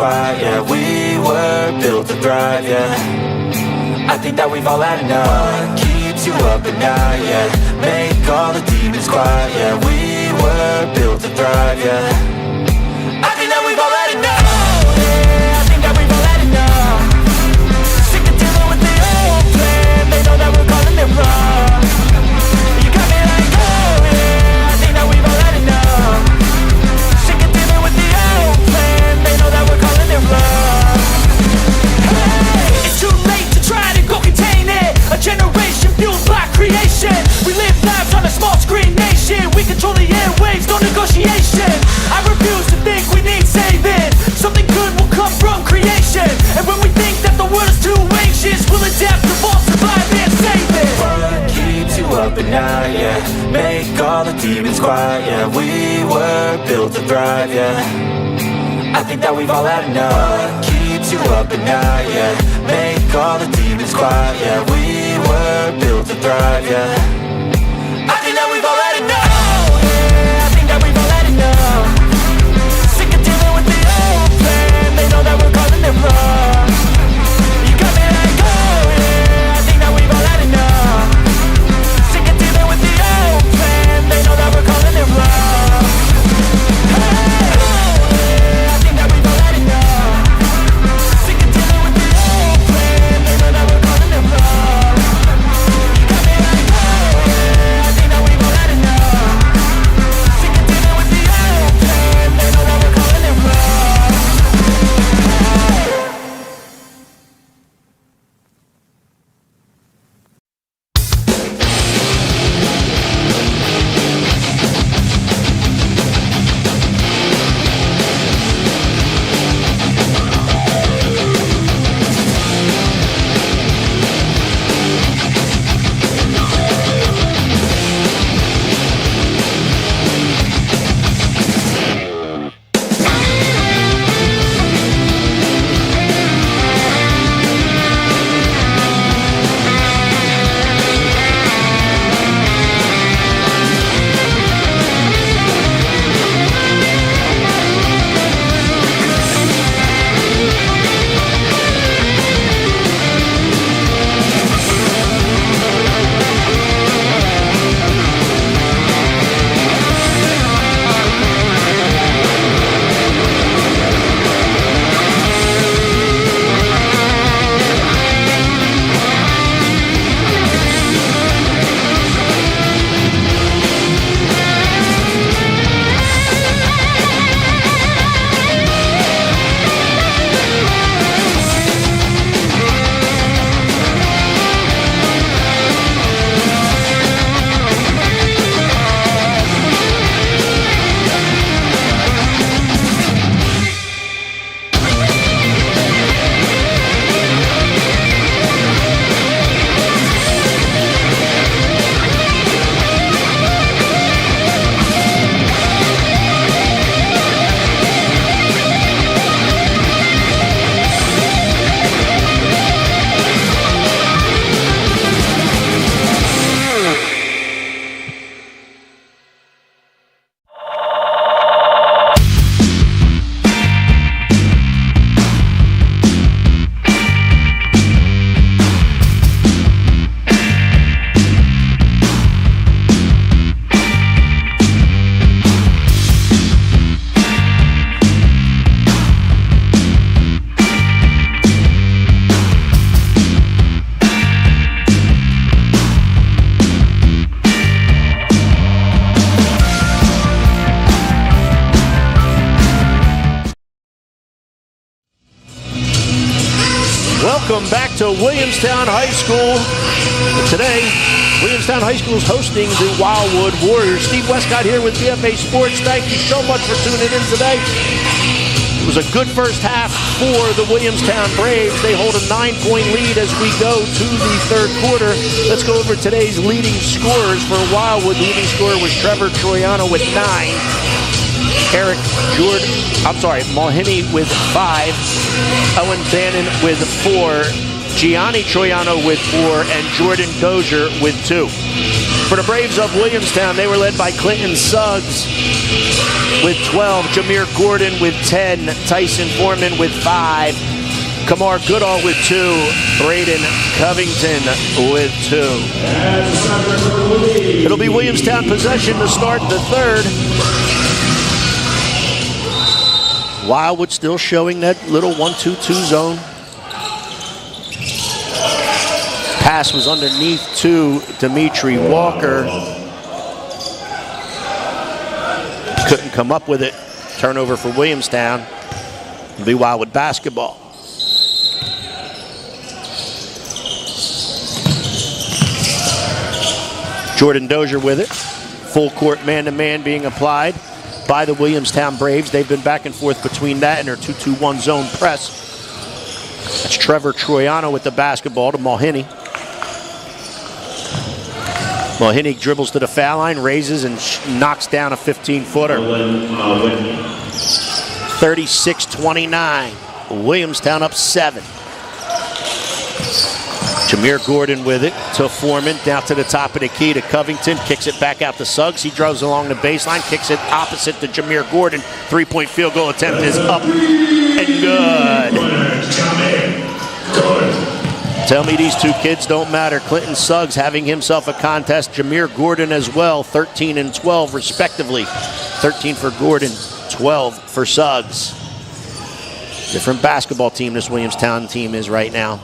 squad, yeah. We were built to thrive, yeah. I think that we've all had enough. What keeps you up at night, yeah. Make all the demons quiet, yeah. We were built to thrive, yeah. I think that we've all had enough. Yeah, I think that we've all had enough. Sick of dealing with the old plan. They know that we're calling it wrong. You got me like, oh yeah, I think that we've all had enough. Sick of dealing with the old plan. They know that we're calling it wrong. Hey, it's too late to try to go contain it. A generation fueled by creation. We live lives on a small screen nation. We control the airwaves, no negotiation. I refuse to think we need saving. Something good will come from creation. And when we think that the world is too anxious, we'll adapt, evolve, survive, and save it. What keeps you up at night, yeah. Make all the demons quiet, yeah. We were built to thrive, yeah. I think that we've all had enough. What keeps you up at night, yeah. Make all the demons quiet, yeah. We were built to thrive, yeah. I think that we've all had enough. Yeah, I think that we've all had enough. Sick of dealing with the old plan. They know that we're calling it wrong. You got me like, oh yeah, I think that we've all had enough. Sick of dealing with the old plan. They know that we're calling it wrong. Hey, oh yeah, I think that we've all had enough. Sick of dealing with the old plan. They know that we're calling it wrong. You got me like, oh yeah, I think that we've all had enough. Sick of dealing with the old plan. They know that we're calling it wrong. Welcome back to Williamstown High School. Today, Williamstown High School is hosting the Wildwood Warriors. Steve Westcott here with BFA Sports. Thank you so much for tuning in today. It was a good first half for the Williamstown Braves. They hold a 9-point lead as we go to the third quarter. Let's go over today's leading scorers for Wildwood. The leading scorer was Trevor Troiano with 9. Mulhenny with 5, Owen Bannon with 4, Gianni Troiano with 4, and Jordan Dozier with 2. For the Braves of Williamstown, they were led by Clinton Suggs with 12, Jameer Gordon with 10, Tyson Foreman with 5, Kamar Goodall with 2, Braden Covington with 2. It'll be Williamstown possession to start the third. Wildwood still showing that little 1-2-2 zone. Pass was underneath to Dimitri Walker. Couldn't come up with it. Turnover for Williamstown. It'll be Wildwood basketball. Jordan Dozier with it. Full court man-to-man being applied by the Williamstown Braves. They've been back and forth between that and their 2-2-1 zone press. That's Trevor Troiano with the basketball to Mulhenny. Mulhenny dribbles to the foul line, raises and knocks down a 15-footer. 36-29. Williamstown up 7. Jameer Gordon with it to Foreman, down to the top of the key to Covington, kicks it back out to Suggs. He drives along the baseline, kicks it opposite to Jameer Gordon. 3-point field goal attempt is up and good. Tell me these two kids don't matter. Clinton Suggs having himself a contest. Jameer Gordon as well, 13 and 12 respectively. 13 for Gordon, 12 for Suggs. Different basketball team this Williamstown team is right now.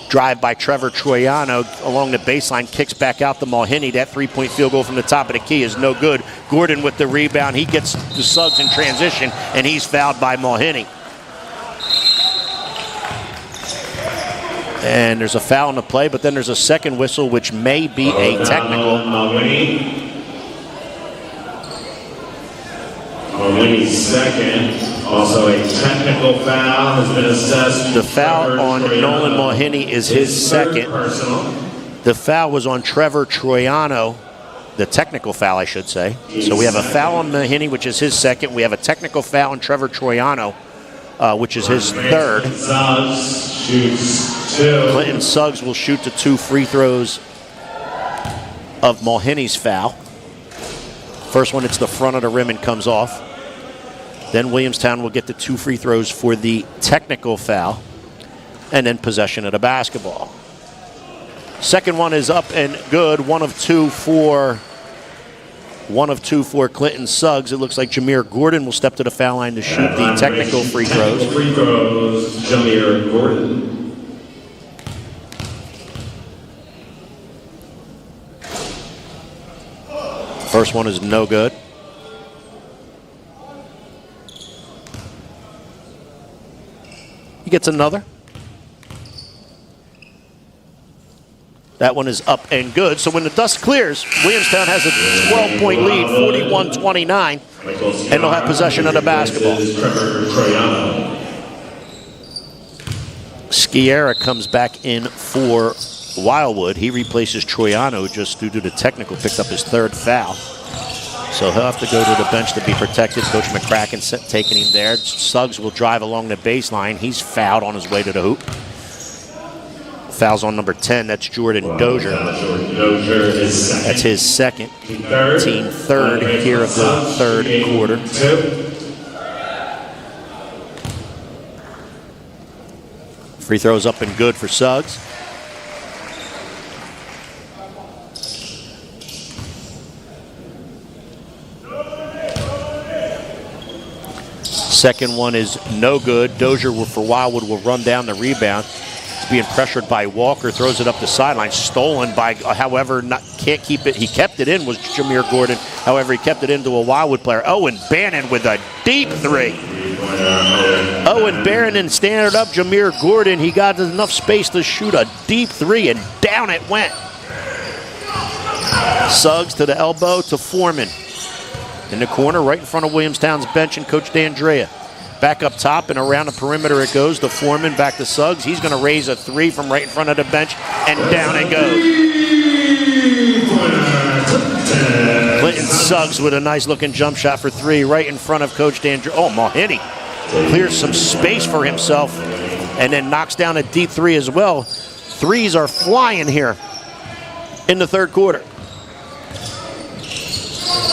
Drive by Trevor Troiano along the baseline, kicks back out to Mulhenny. That 3-point field goal from the top of the key is no good. Gordon with the rebound. He gets the Suggs in transition, and he's fouled by Mulhenny. And there's a foul in the play, but then there's a second whistle, which may be a technical. Mulhenny's second. Also a technical foul has been assessed. The foul on Nolan Mulhenny is his second. The foul was on Trevor Troiano. The technical foul, I should say. So we have a foul on Mulhenny, which is his second. We have a technical foul on Trevor Troiano, which is his third. Clinton Suggs will shoot the 2 free throws of Mulhenny's foul. First one, it's the front of the rim and comes off. Then Williamstown will get the 2 free throws for the technical foul, and then possession of the basketball. Second one is up and good. One of two for Clinton Suggs. It looks like Jameer Gordon will step to the foul line to shoot the technical free throws. Free throws, Jameer Gordon. First one is no good. He gets another. That one is up and good. So when the dust clears, Williamstown has a 12-point lead, 41-29, and they'll have possession of the basketball. Sciarra comes back in for Wildwood. He replaces Troiano, just due to the technical, picked up his 3rd foul. So he'll have to go to the bench to be protected. Coach McCracken taking him there. Suggs will drive along the baseline. He's fouled on his way to the hoop. Fouls on number 10. That's Jordan Dozier. That's his second. Team third here of the third quarter. Free throws up and good for Suggs. Second one is no good. Dozier for Wildwood will run down the rebound. It's being pressured by Walker, throws it up the sideline. Stolen by, however, can't keep it. He kept it in, was Jameer Gordon. However, he kept it into a Wildwood player. Owen Bannon with a deep 3. Owen Bannon standing up Jameer Gordon. He got enough space to shoot a deep 3, and down it went. Suggs to the elbow to Foreman. In the corner, right in front of Williamstown's bench and Coach D'Andrea. Back up top and around the perimeter it goes. The Foreman back to Suggs. He's going to raise a 3 from right in front of the bench, and down it goes. Clinton Suggs with a nice looking jump shot for 3 right in front of Coach D'Andrea. Oh, Mulhenny clears some space for himself and then knocks down a deep 3 as well. Threes are flying here. in the third quarter.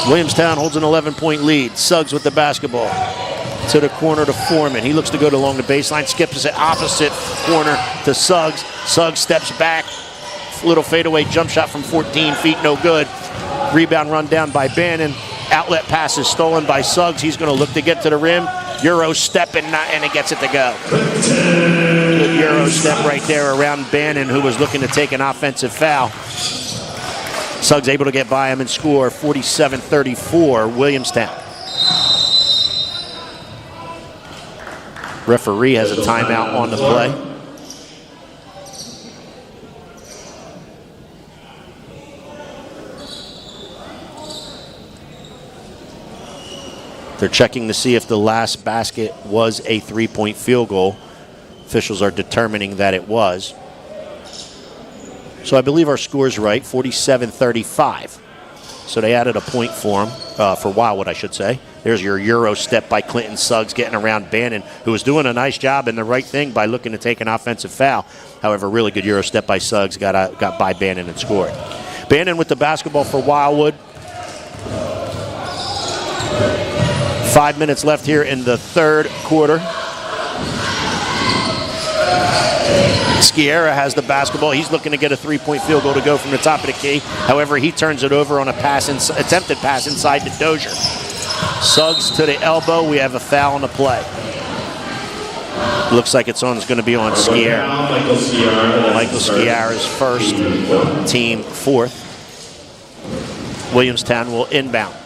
Williamstown holds an 11-point lead. Suggs with the basketball to the corner to Foreman. He looks to go along the baseline, skips it opposite corner to Suggs. Suggs steps back. Little fadeaway jump shot from 14 feet, no good. Rebound run down by Bannon. Outlet pass is stolen by Suggs. He's going to look to get to the rim. Euro step and it gets it to go. Good Euro step right there around Bannon, who was looking to take an offensive foul. Suggs able to get by him and score 47-34, Williamstown. Referee has a timeout on the play. They're checking to see if the last basket was a three-point field goal. Officials are determining that it was. So I believe our score is right, 47-35. So they added a point for him, for Wildwood, I should say. There's your Euro step by Clinton Suggs getting around Bannon, who was doing a nice job and the right thing by looking to take an offensive foul. However, really good Euro step by Suggs, got by Bannon and scored. Bannon with the basketball for Wildwood. 5 minutes left here in the third quarter. Sciarra has the basketball. He's looking to get a three-point field goal to go from the top of the key. However, he turns it over on a attempted pass inside to Dozier. Suggs to the elbow. We have a foul on the play. Looks like it's going to be on Sciarra. Michael Sciarra's first, team fourth. Williamstown will inbound.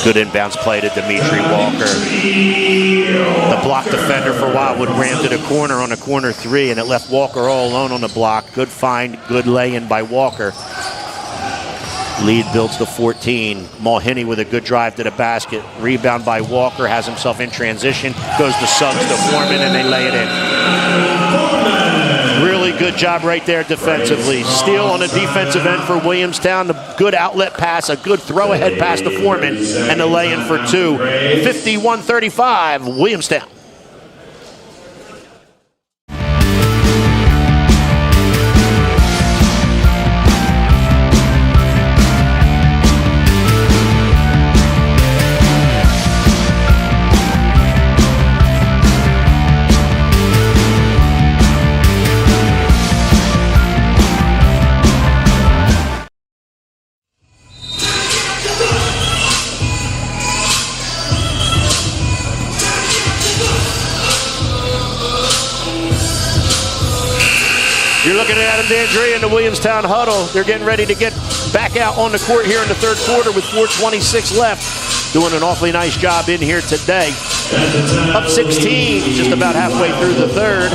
Good inbounds play to Dimitri Walker. The block defender for Wildwood ran to the corner on a corner three, and it left Walker all alone on the block. Good find, good lay-in by Walker. Lead builds to 14. Mulhenny with a good drive to the basket. Rebound by Walker, has himself in transition. Goes to Suggs to Foreman, and they lay it in. Really good job right there defensively. Steal on the defensive end for Williamstown. A good outlet pass, a good throw-ahead pass to Foreman, and the lay-in for two. 51-35, Williamstown. You're looking at Adam Dandrea in the Williamstown huddle. They're getting ready to get back out on the court here in the third quarter with 4:26 left. Doing an awfully nice job in here today. Up 16, just about halfway through the third.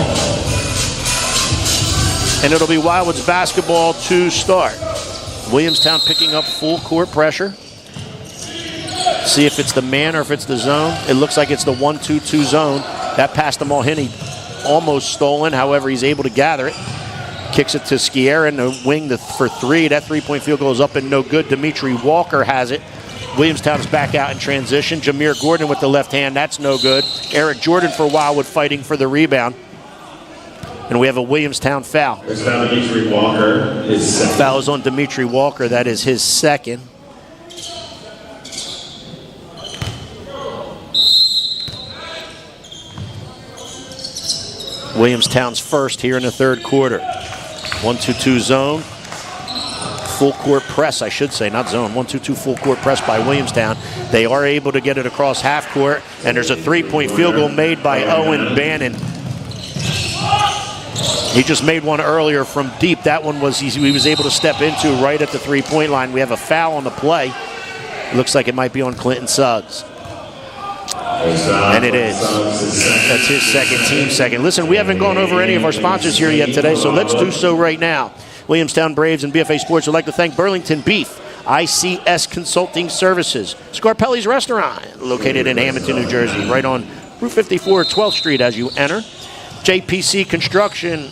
And it'll be Wildwood's basketball to start. Williamstown picking up full court pressure. See if it's the man or if it's the zone. It looks like it's the 1-2-2 zone. That pass to Mulhenny almost stolen. However, he's able to gather it. Kicks it to Sciarra in the wing for three. That three-point field goal is up and no good. Dimitri Walker has it. Williamstown's back out in transition. Jameer Gordon with the left hand. That's no good. Eric Jordan for Wildwood fighting for the rebound. And we have a Williamstown foul. There's foul Dimitri Walker. Foul is on Dimitri Walker. That is his second. Williamstown's first here in the third quarter. 1-2-2 zone. Full court press, I should say, not zone. 1-2-2 full court press by Williamstown. They are able to get it across half court, and there's a three-point field goal made by Owen Bannon. He just made one earlier from deep. That one was he was able to step into right at the three-point line. We have a foul on the play. Looks like it might be on Clinton Suggs. And it is. That's his second, team second. Listen, we haven't gone over any of our sponsors here yet today, so let's do so right now. Williamstown Braves and BFA Sports would like to thank Burlington Beef, ICS Consulting Services, Scarpelli's Restaurant, located in Hamilton, New Jersey, right on Route 54, 12th Street as you enter. JPC Construction,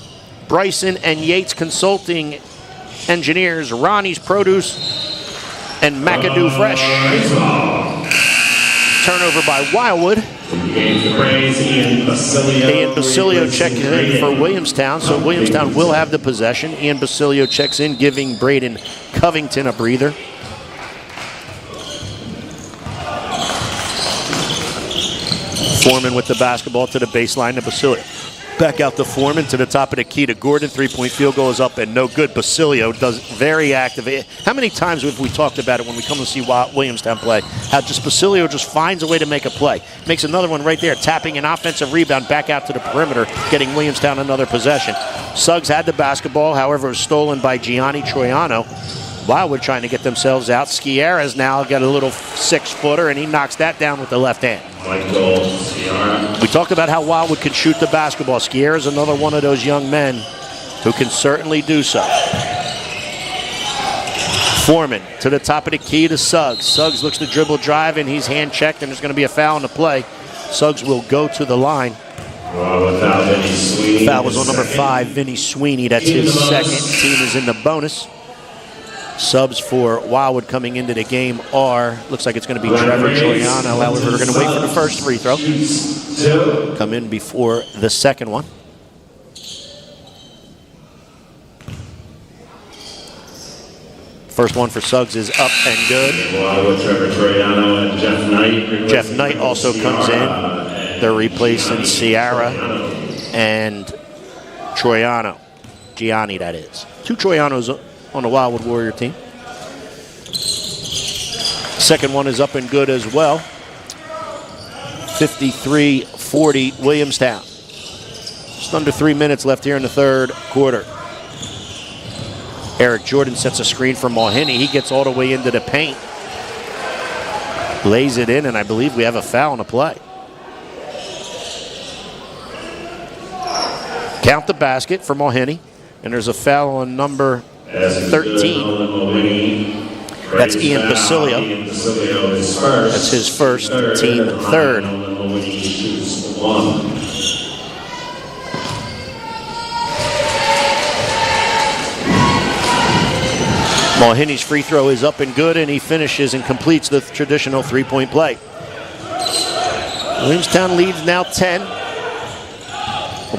Bryson and Yates Consulting Engineers, Ronnie's Produce, and McAdoo Fresh. turnover by Wildwood. Ian Basilio checks in for Williamstown, so Williamstown will have the possession. Ian Basilio checks in, giving Braden Covington a breather. Foreman with the basketball to the baseline to Basilio. Back out to Foreman, to the top of the key to Gordon. Three-point field goal is up and no good. Basilio does very active. How many times have we talked about it when we come to see Williamstown play? How just Basilio just finds a way to make a play. Makes another one right there, tapping an offensive rebound back out to the perimeter, getting Williamstown another possession. Suggs had the basketball, however, it was stolen by Gianni Troiano. Wildwood trying to get themselves out. Sciarra's now got a little 6-footer, and he knocks that down with the left hand. We talked about how Wildwood can shoot the basketball. Sciarra's another one of those young men who can certainly do so. Foreman to the top of the key to Suggs. Suggs looks to dribble drive, and he's hand checked, and there's going to be a foul in the play. Suggs will go to the line. Foul was on number 5, Vinny Sweeney. That's his second. Team is in the bonus. Subs for Wildwood coming into the game are, looks like it's going to be Trevor Troiano. However, we're going to wait for the first free throw. Come in before the second one. First one for Suggs is up and good. Trevor Troiano and Jeff Knight. Jeff Knight also comes in. They're replacing Sciarra and Troiano. Gianni, that is. 2 Troianos on the Wildwood Warrior team. Second one is up and good as well. 53-40 Williamstown. Just under 3 minutes left here in the third quarter. Eric Jordan sets a screen for Mulhenny. He gets all the way into the paint. Lays it in, and I believe we have a foul on the play. Count the basket for Mulhenny, and there's a foul on number 13. That's Ian Basilio. That's his first, team third. Mulhenny's free throw is up and good, and he finishes and completes the traditional three-point play. Williamstown leads now 10.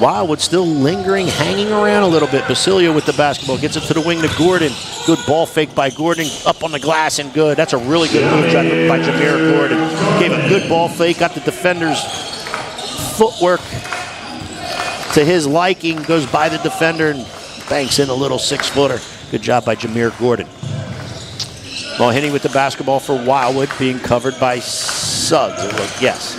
Wildwood still lingering, hanging around a little bit. Basilio with the basketball, gets it to the wing to Gordon. Good ball fake by Gordon, up on the glass and good. That's a really good move by Jameer Gordon. Gave a good ball fake, got the defender's footwork to his liking, goes by the defender and banks in a little 6-footer. Good job by Jameer Gordon. Mulhenny with the basketball for Wildwood, being covered by Suggs. Yes.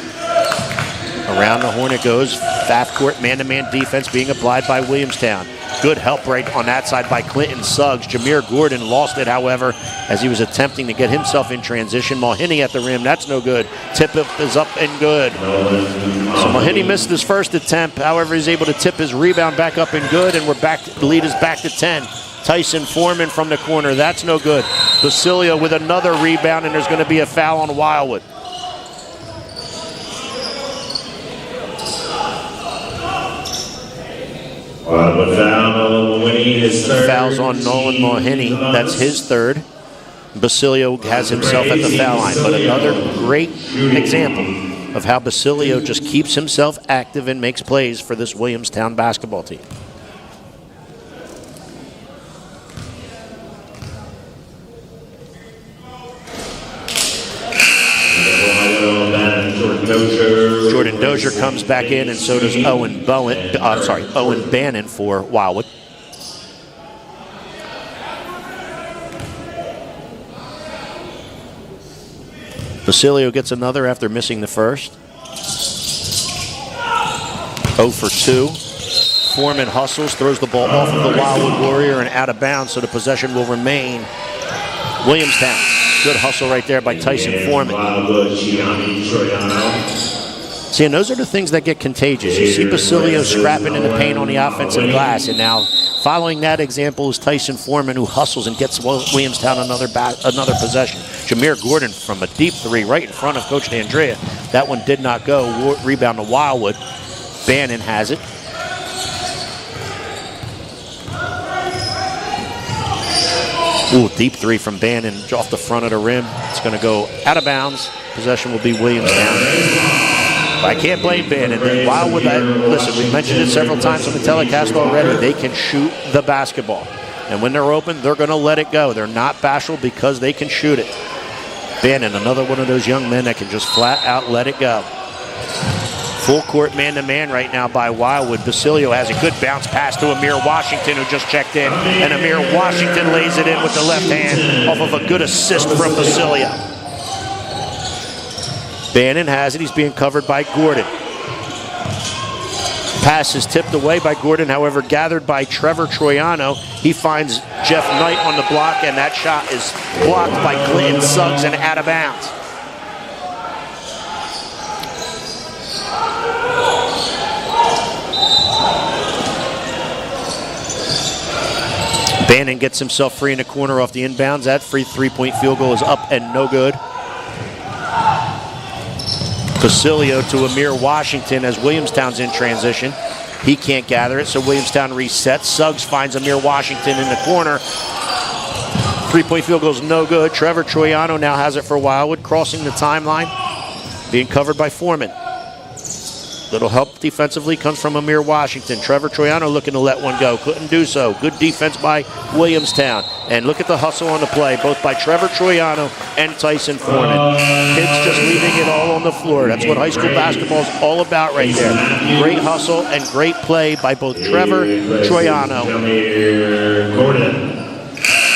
Around the horn it goes. Half court man-to-man defense being applied by Williamstown. Good help right on that side by Clinton Suggs. Jameer Gordon lost it, however, as he was attempting to get himself in transition. Mulhenny at the rim. That's no good. Tip-up is up and good. So Mulhenny missed his first attempt. However, he's able to tip his rebound back up and good, and we're back. The lead is back to 10. Tyson Foreman from the corner. That's no good. Basilio with another rebound, and there's going to be a foul on Wildwood. Fouls on Nolan Mulhenny. That's his third. Basilio has himself at the foul line. But another great example of how Basilio just keeps himself active and makes plays for this Williamstown basketball team. Jordan Dozier comes back in, and so does Owen Bannon for Wildwood. Basilio gets another after missing the first. 0 for 2. Foreman hustles, throws the ball off of the Wildwood Warrior and out of bounds, so the possession will remain Williamstown. Good hustle right there by Tyson Foreman. See, and those are the things that get contagious. You see Basilio scrapping in the paint on the offensive glass, and now following that example is Tyson Foreman, who hustles and gets Williamstown another possession. Jameer Gordon from a deep three right in front of Coach D'Andrea. That one did not go. Rebound to Wildwood. Bannon has it. Ooh, deep three from Bannon off the front of the rim. It's going to go out of bounds. Possession will be Williamstown. I can't blame Bannon. Wildwood, listen, we mentioned it several times on the telecast already. They can shoot the basketball. And when they're open, they're going to let it go. They're not bashful because they can shoot it. Bannon, another one of those young men that can just flat out let it go. Full court man-to-man right now by Wildwood. Basilio has a good bounce pass to Amir Washington, who just checked in. And Amir Washington lays it in with the left hand off of a good assist from Basilio. Bannon has it. He's being covered by Gordon. Pass is tipped away by Gordon, however, gathered by Trevor Troiano. He finds Jeff Knight on the block, and that shot is blocked by Clinton Suggs and out of bounds. Bannon gets himself free in the corner off the inbounds. That free three-point field goal is up and no good. Basilio to Amir Washington as Williamstown's in transition. He can't gather it, so Williamstown resets. Suggs finds Amir Washington in the corner. Three-point field goal is no good. Trevor Troiano now has it for Wildwood, crossing the timeline, being covered by Foreman. Little help defensively comes from Amir Washington. Trevor Troiano looking to let one go. Couldn't do so. Good defense by Williamstown. And look at the hustle on the play, both by Trevor Troiano and Tyson Foreman. Kids just leaving it all on the floor. That's what high school basketball is all about right there. Great hustle and great play by both Trevor Troiano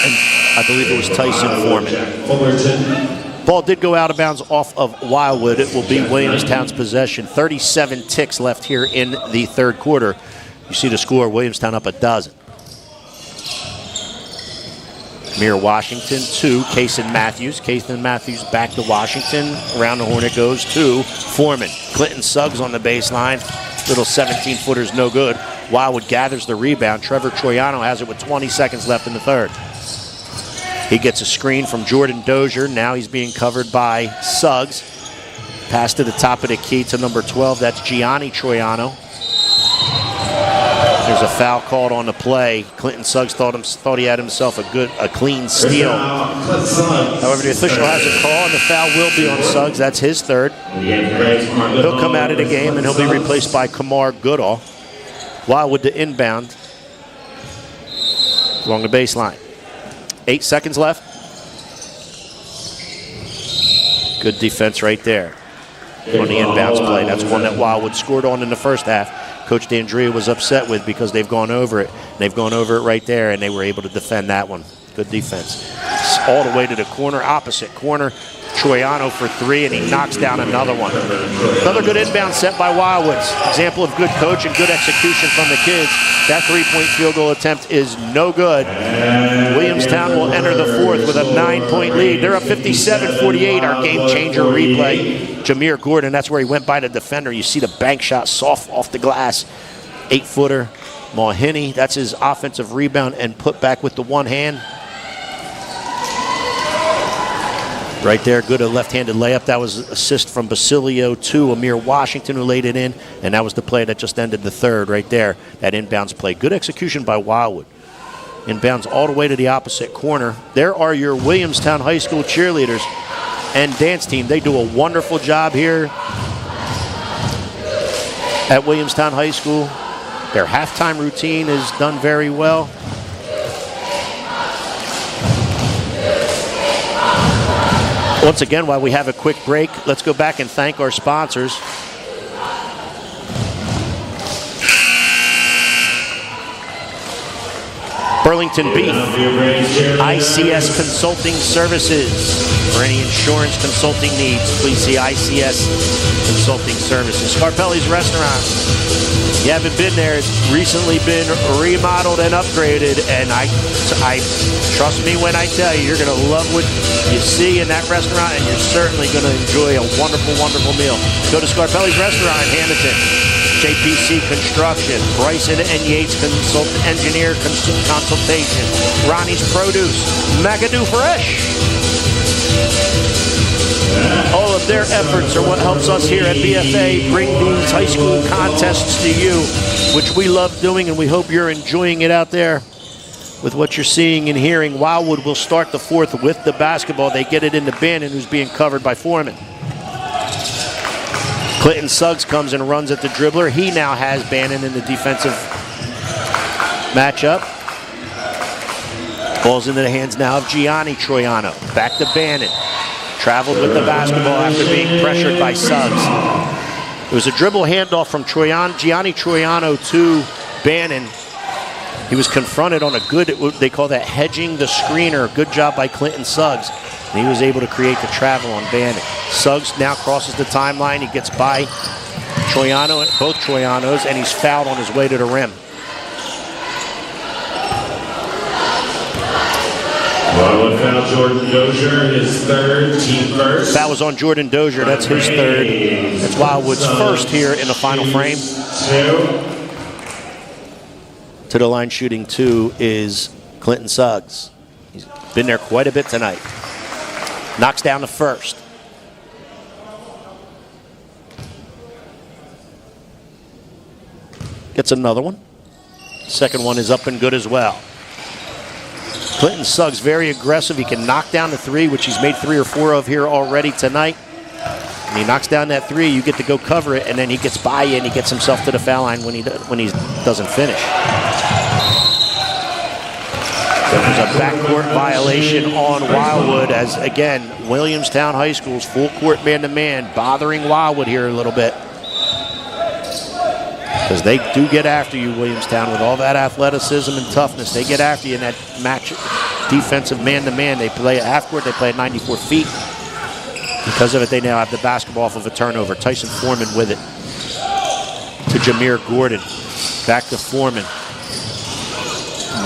and I believe it was Tyson Foreman. Ball did go out of bounds off of Wildwood. It will be Williamstown's possession. 37 ticks left here in the third quarter. You see the score, Williamstown up a dozen. Amir Washington to Kason Matthews. Kason Matthews back to Washington. Around the horn it goes to Foreman. Clinton Suggs on the baseline. Little 17-footers no good. Wildwood gathers the rebound. Trevor Troiano has it with 20 seconds left in the third. He gets a screen from Jordan Dozier. Now he's being covered by Suggs. Pass to the top of the key to number 12. That's Gianni Troiano. There's a foul called on the play. Clinton Suggs thought he had himself a clean steal. However, the official has a call, and the foul will be on Suggs. That's his third. He'll come out of the game, and he'll be replaced by Kamar Goodall. Wildwood to inbound along the baseline. 8 seconds left. Good defense right there on the inbounds play. That's one that Wildwood scored on in the first half. Coach D'Andrea was upset with because they've gone over it. They've gone over it right there, and they were able to defend that one. Good defense. All the way to the corner, opposite corner. Troiano for three, and he knocks down another one. Another good inbound set by Wildwoods. Example of good coach and good execution from the kids. That three-point field goal attempt is no good. Williamstown will enter the fourth with a 9-point lead. They're up 57-48. Our game-changer replay. Jameer Gordon, that's where he went by the defender. You see the bank shot soft off the glass. 8-footer. Mulhenny, that's his offensive rebound and put back with the one hand. Right there, good left-handed layup. That was an assist from Basilio to Amir Washington, who laid it in, and that was the play that just ended the third right there, that inbounds play. Good execution by Wildwood. Inbounds all the way to the opposite corner. There are your Williamstown High School cheerleaders and dance team. They do a wonderful job here at Williamstown High School. Their halftime routine is done very well. Once again, while we have a quick break, let's go back and thank our sponsors. Burlington Beef, ICS Consulting Services. For any insurance consulting needs, please see ICS Consulting Services. Scarpelli's Restaurant. You haven't been there, it's recently been remodeled and upgraded, and I trust me when I tell you, you're going to love what you see in that restaurant, and you're certainly going to enjoy a wonderful, wonderful meal. Go to Scarpelli's Restaurant in Hamilton. JPC Construction, Bryson and Yates Engineer Consultation, Ronnie's Produce, McAdoo Fresh. All of their efforts are what helps us here at BFA bring these high school contests to you, which we love doing, and we hope you're enjoying it out there. with what you're seeing and hearing. Wildwood will start the fourth with the basketball. They get it into Bannon, who's being covered by Foreman. Clinton Suggs comes and runs at the dribbler. He now has Bannon in the defensive matchup. Ball's into the hands now of Gianni Troiano. Back to Bannon. Traveled with the basketball after being pressured by Suggs. It was a dribble handoff from Gianni Troiano to Bannon. He was confronted on a good, they call that hedging the screener. Good job by Clinton Suggs. And he was able to create the travel on Bannon. Suggs now crosses the timeline. He gets by Troiano, both Troianos, and he's fouled on his way to the rim. Wildwood foul Jordan Dozier, his third, team first. That was on Jordan Dozier. That's his third. That's Wildwood's first here in the final frame. To the line shooting 2 is Clinton Suggs. He's been there quite a bit tonight. Knocks down the first. Gets another one. Second one is up and good as well. Clinton Suggs very aggressive. He can knock down the 3, which he's made 3 or 4 of here already tonight. And he knocks down that 3, you get to go cover it, and then he gets by you and he gets himself to the foul line when he doesn't finish. There's a backcourt violation on Wildwood as, again, Williamstown High School's full court man-to-man bothering Wildwood here a little bit. Because they do get after you, Williamstown, with all that athleticism and toughness. They get after you in that match defensive man-to-man. They play at half court. They play at 94 feet. Because of it, they now have the basketball off of a turnover. Tyson Foreman with it to Jameer Gordon. Back to Foreman.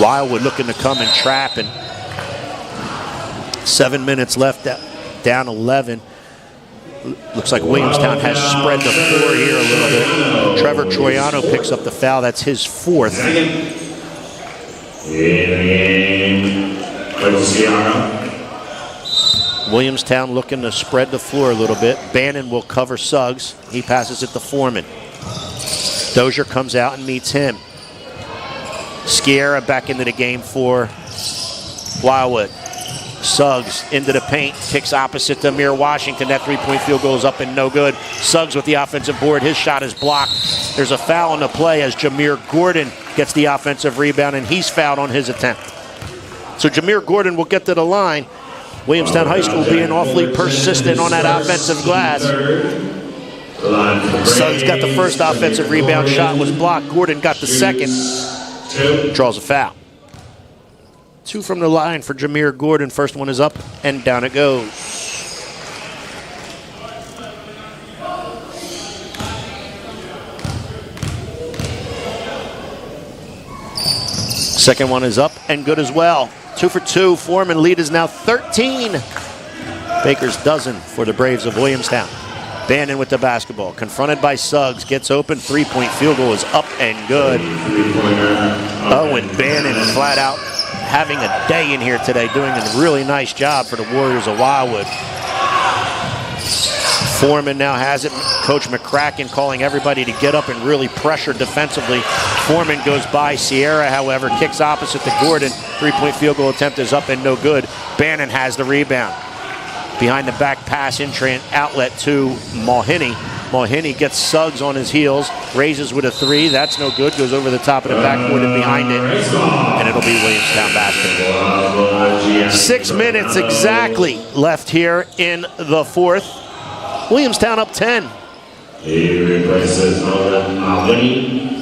Wildwood looking to come and trap. And 7 minutes left, down 11. Looks like Williamstown has spread the floor here a little bit. Trevor Troiano picks up the foul. That's his 4th. Williamstown looking to spread the floor a little bit. Bannon will cover Suggs. He passes it to Foreman. Dozier comes out and meets him. Sierra back into the game for Wildwood. Suggs into the paint, kicks opposite to Amir Washington. That 3-point field goal is up and no good. Suggs with the offensive board. His shot is blocked. There's a foul on the play as Jameer Gordon gets the offensive rebound, and he's fouled on his attempt. So Jameer Gordon will get to the line. Williamstown High School being awfully persistent on that offensive glass. Suggs got the first offensive rebound. Shot was blocked. Gordon got the second. Draws a foul. 2 from the line for Jameer Gordon. First one is up and down it goes. Second one is up and good as well. 2 for 2. Foreman lead is now 13. Baker's dozen for the Braves of Williamstown. Bannon with the basketball. Confronted by Suggs. Gets open. 3-point field goal is up and good. Owen Bannon flat out having a day in here today, doing a really nice job for the Warriors of Wildwood. Foreman now has it. Coach McCracken calling everybody to get up and really pressure defensively. Foreman goes by. Sierra, however, kicks opposite to Gordon. 3-point field goal attempt is up and no good. Bannon has the rebound. Behind the back pass, entrant outlet to Mulhenny. Mulhenny gets Suggs on his heels, raises with a 3. That's no good. Goes over the top of the backboard and behind it. And it'll be Williamstown basketball. 6 minutes exactly left here in the 4th. Williamstown up 10. He replaces Mulhenny.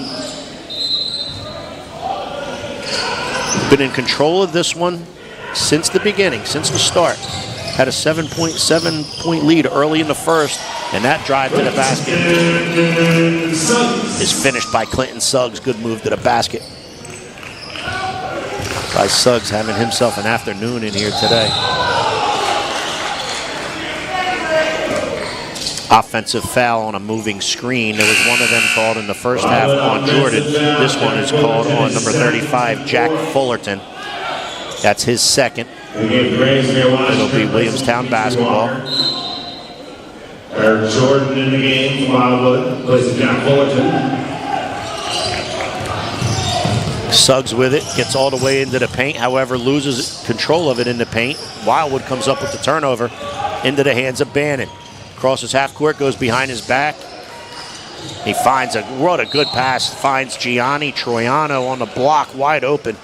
Been in control of this one since the beginning, since the start. Had a 7.7-point lead early in the first, and that drive to the basket is finished by Clinton Suggs. Good move to the basket by Suggs, having himself an afternoon in here today. Offensive foul on a moving screen. There was one of them called in the first half on Jordan. This one is called on number 35, Jack Fullerton. That's his second. It'll be Williamstown basketball. Jordan in the game, Wildwood plays Jack Fullerton. Suggs with it, gets all the way into the paint, however, loses control of it in the paint. Wildwood comes up with the turnover into the hands of Bannon. Crosses half court, goes behind his back. He finds what a good pass, finds Gianni Troiano on the block, wide open.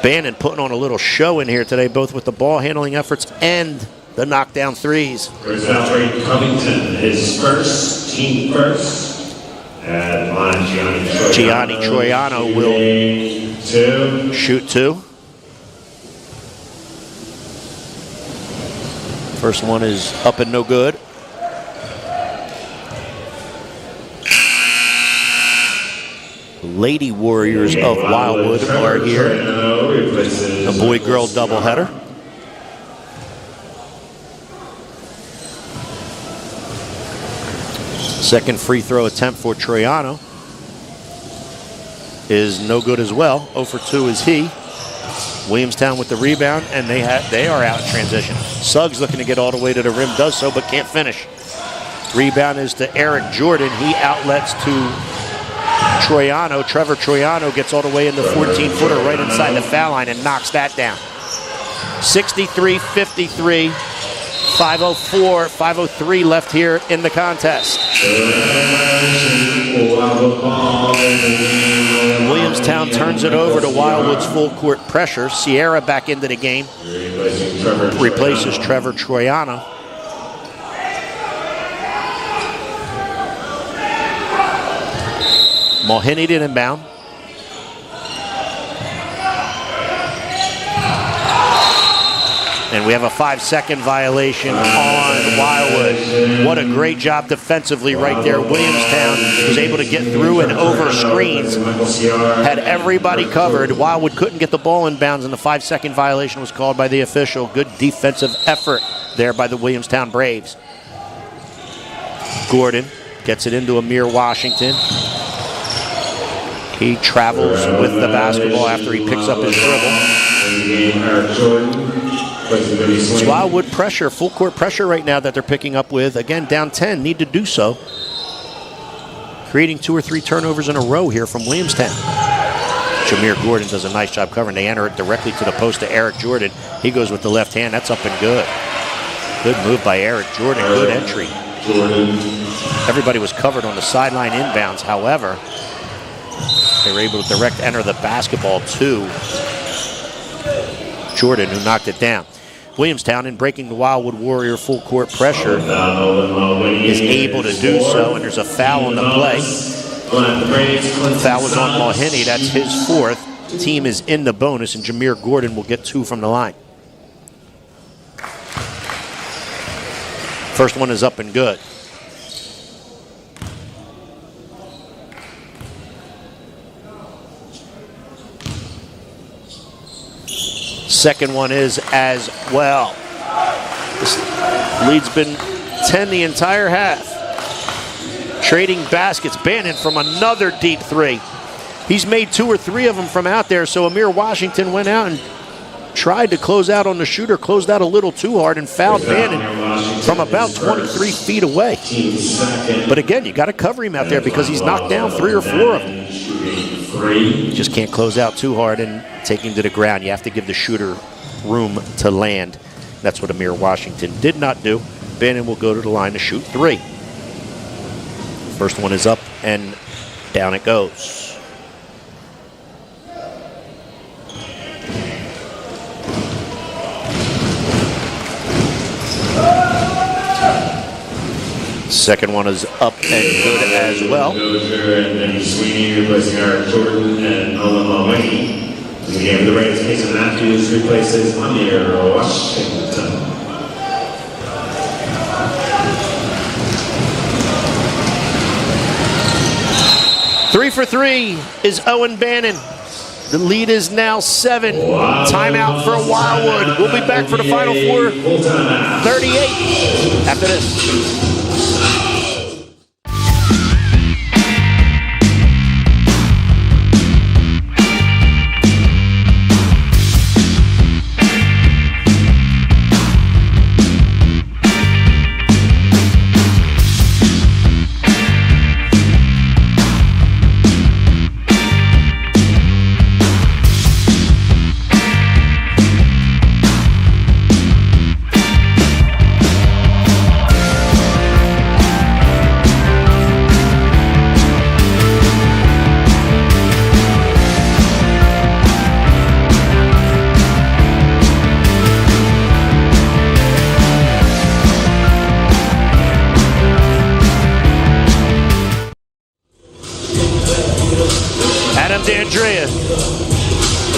Bannon putting on a little show in here today, both with the ball handling efforts and the knockdown threes. First foul, Trey Covington, his first, team first. At line, Gianni Troiano will shoot 2. First one is up and no good. Lady Warriors of Wildwood are here. A boy-girl doubleheader. Second free throw attempt for Troiano is no good as well. 0 for 2 is he. Williamstown with the rebound, and they are out in transition. Suggs looking to get all the way to the rim, does so, but can't finish. Rebound is to Eric Jordan. He outlets to Troiano. Trevor Troiano gets all the way in the 14-footer right inside the foul line and knocks that down. 63-53, 5:04, 5:03 left here in the contest. Williamstown turns it over to Wildwood's full court pressure. Sierra back into the game. Replaces Trevor Troiano. Mulhenny did inbound. And we have a 5-second violation on Wildwood. What a great job defensively right there. Williamstown was able to get through and over screens. Had everybody covered. Wildwood couldn't get the ball in bounds, and the 5-second violation was called by the official. Good defensive effort there by the Williamstown Braves. Gordon gets it into Amir Washington. He travels with the basketball after he picks up his dribble. It's Wildwood pressure, full court pressure right now that they're picking up with. Again, down 10, need to do so. Creating 2 or 3 turnovers in a row here from Williamstown. Jameer Gordon does a nice job covering. They enter it directly to the post to Eric Jordan. He goes with the left hand. That's up and good. Good move by Eric Jordan. Good entry. Everybody was covered on the sideline inbounds. However, they were able to direct enter the basketball to Jordan, who knocked it down. Williamstown, in breaking the Wildwood Warrior full court pressure, is able to do so, and there's a foul on the play. Foul was on Mulhenny. That's his 4th. Team is in the bonus, and Jameer Gordon will get 2 from the line. First one is up and good. Second one is as well. This lead's been 10 the entire half. Trading baskets. Bannon from another deep 3. He's made 2 or 3 of them from out there, so Amir Washington went out and tried to close out on the shooter, closed out a little too hard and fouled Bannon from about 23 feet away. But again, you got to cover him out there because he's knocked down 3 or 4 of them. You just can't close out too hard and take him to the ground. You have to give the shooter room to land. That's what Amir Washington did not do. Bannon will go to the line to shoot 3. First one is up and down it goes. Second one is up and good as well. And then Sweeney replacing Eric Jordan and Owen Mulhenny. In the game of the Braves, Mason Matthews replaces Amir Washington. 3 for 3 is Owen Bannon. The lead is now 7. Timeout for Wildwood. We'll be back for the Final Four. 38 after this. Andrea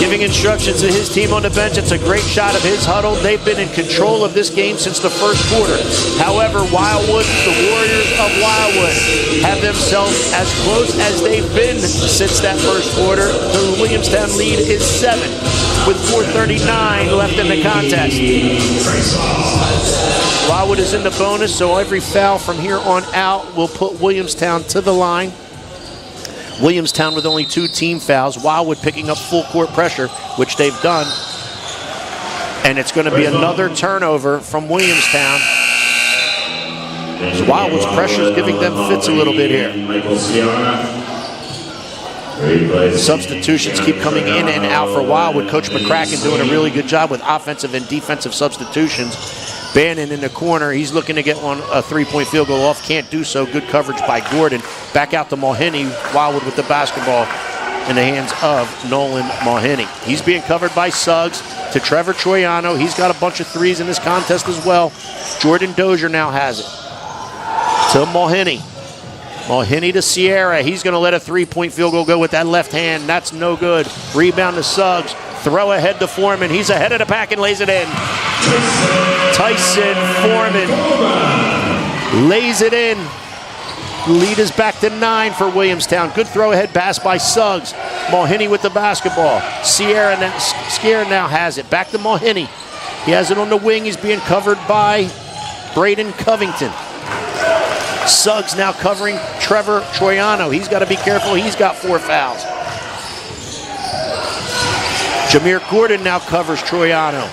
giving instructions to his team on the bench. It's a great shot of his huddle. They've been in control of this game since the first quarter. However, Wildwood, the Warriors of Wildwood, have themselves as close as they've been since that first quarter. The Williamstown lead is 7 with 4:39 left in the contest. Wildwood is in the bonus, so every foul from here on out will put Williamstown to the line. Williamstown with only 2 team fouls. Wildwood picking up full court pressure, which they've done. And it's going to be another turnover from Williamstown. So Wildwood's pressure is giving them fits a little bit here. Substitutions keep coming in and out for Wildwood. Coach McCracken doing a really good job with offensive and defensive substitutions. Bannon in the corner. He's looking to get a 3-point field goal off. Can't do so. Good coverage by Gordon. Back out to Mulhenny. Wildwood with the basketball in the hands of Nolan Mulhenny. He's being covered by Suggs to Trevor Troiano. He's got a bunch of threes in this contest as well. Jordan Dozier now has it. To Mulhenny. Mulhenny to Sierra. He's going to let a 3-point field goal go with that left hand. That's no good. Rebound to Suggs. Throw ahead to Foreman. He's ahead of the pack and lays it in. Tyson Foreman lays it in. Lead is back to 9 for Williamstown. Good throw ahead pass by Suggs. Mulhenny with the basketball. Sierra now has it. Back to Mulhenny. He has it on the wing. He's being covered by Braden Covington. Suggs now covering Trevor Troiano. He's got to be careful. He's got 4 fouls. Jameer Gordon now covers Troiano.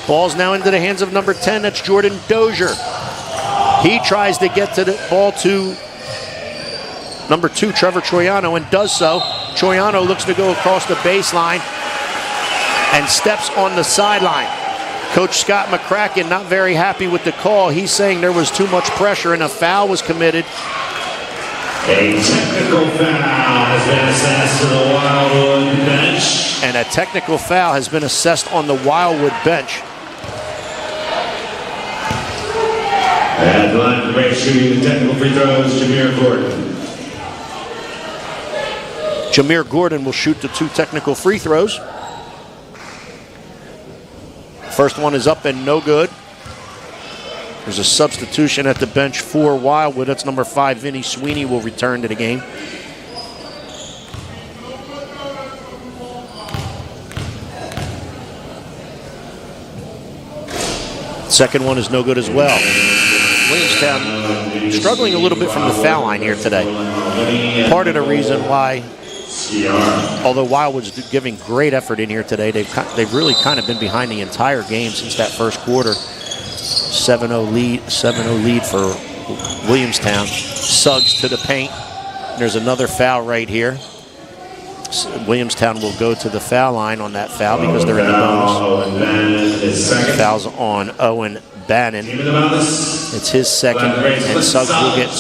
Ball's now into the hands of number 10. That's Jordan Dozier. He tries to get to the ball to number 2, Trevor Troiano, and does so. Troiano looks to go across the baseline and steps on the sideline. Coach Scott McCracken not very happy with the call. He's saying there was too much pressure and a foul was committed. A technical foul has been assessed to the Wildwood bench. And a technical foul has been assessed on the Wildwood bench. At the line to break, shooting the technical free throws, Jameer Gordon. Jameer Gordon will shoot the 2 technical free throws. First one is up and no good. There's a substitution at the bench for Wildwood. That's number 5, Vinny Sweeney, will return to the game. Second one is no good as well. Williamstown struggling a little bit from the foul line here today. Part of the reason why, although Wildwood's giving great effort in here today, they've really kind of been behind the entire game since that first quarter. 7-0 lead for Williamstown. Suggs to the paint. There's another foul right here. Williamstown will go to the foul line on that foul because they're in the bonus. Fouls on Owen Bannon. It's his second, and Suggs will get 2.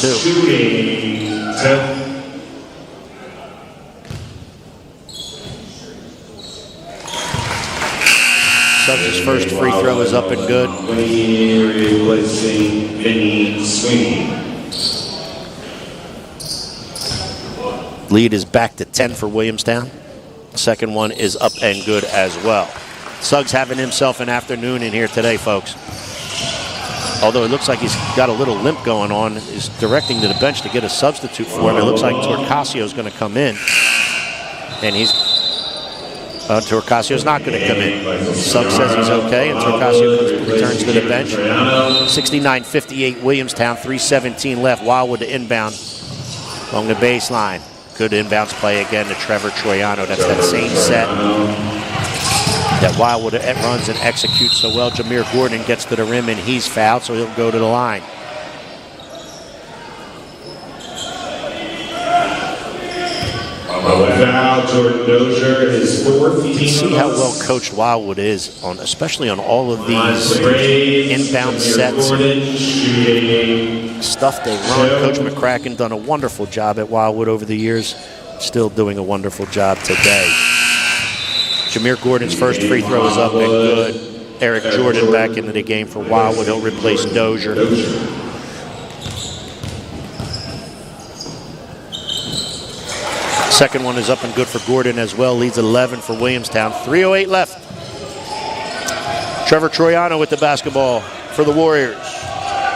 Suggs' first free throw is up and good. Replacing Vinny Sweeney. Lead is back to 10 for Williamstown. Second one is up and good as well. Suggs having himself an afternoon in here today, folks. Although it looks like he's got a little limp going on, is directing to the bench to get a substitute for him. It looks like Torcasio's going to come in. And Torcasio's not going to come in. Suggs says he's okay, and Torcasio returns to the bench. 69-58 Williamstown, 3:17 left. Wildwood to inbound along the baseline. Good inbounds play again to Trevor Troiano. That's that same set that Wildwood runs and executes so well. Jameer Gordon gets to the rim and he's fouled, so he'll go to the line. Foul, Jordan Dozier, his 4th team. See how well coached Wildwood is, especially on all of these inbound sets, stuff they run. Coach McCracken done a wonderful job at Wildwood over the years, still doing a wonderful job today. Jameer Gordon's first free throw is up and good. Eric Jordan back into the game for Wildwood. He'll replace Dozier. Second one is up and good for Gordon as well. Leads 11 for Williamstown. 3:08 left. Trevor Troiano with the basketball for the Warriors.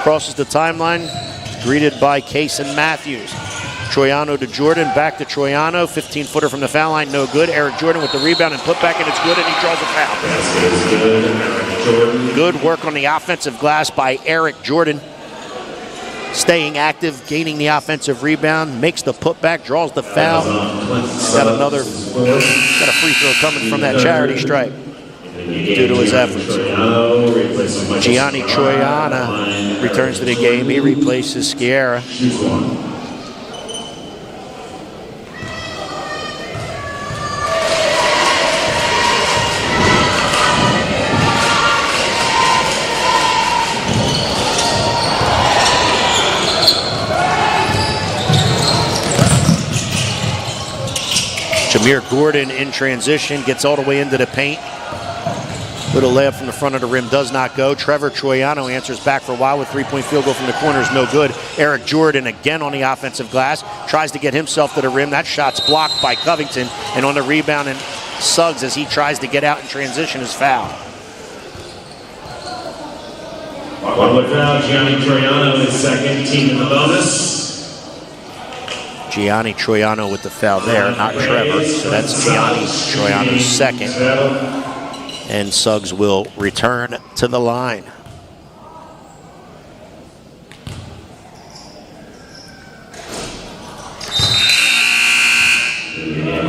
Crosses the timeline, greeted by Case and Matthews. Troiano to Jordan, back to Troiano. 15-footer from the foul line, no good. Eric Jordan with the rebound and put back, and it's good, and he draws a foul. Good work on the offensive glass by Eric Jordan. Staying active, gaining the offensive rebound, makes the putback, draws the foul. He's got a free throw coming from that charity stripe due to his efforts. Gianni Troiano returns to the game. He replaces Sciarra. Jameer Gordon in transition, gets all the way into the paint. Little layup from the front of the rim does not go. Trevor Troiano answers back for a while with three-point field goal from the corner is no good. Eric Jordan again on the offensive glass, tries to get himself to the rim. That shot's blocked by Covington, and on the rebound, and Suggs, as he tries to get out in transition, is fouled. One foul, Gianni Troiano, his second, team in the bonus. Gianni Troiano with the foul there, not Trevor. So that's Gianni Troiano's second. And Suggs will return to the line.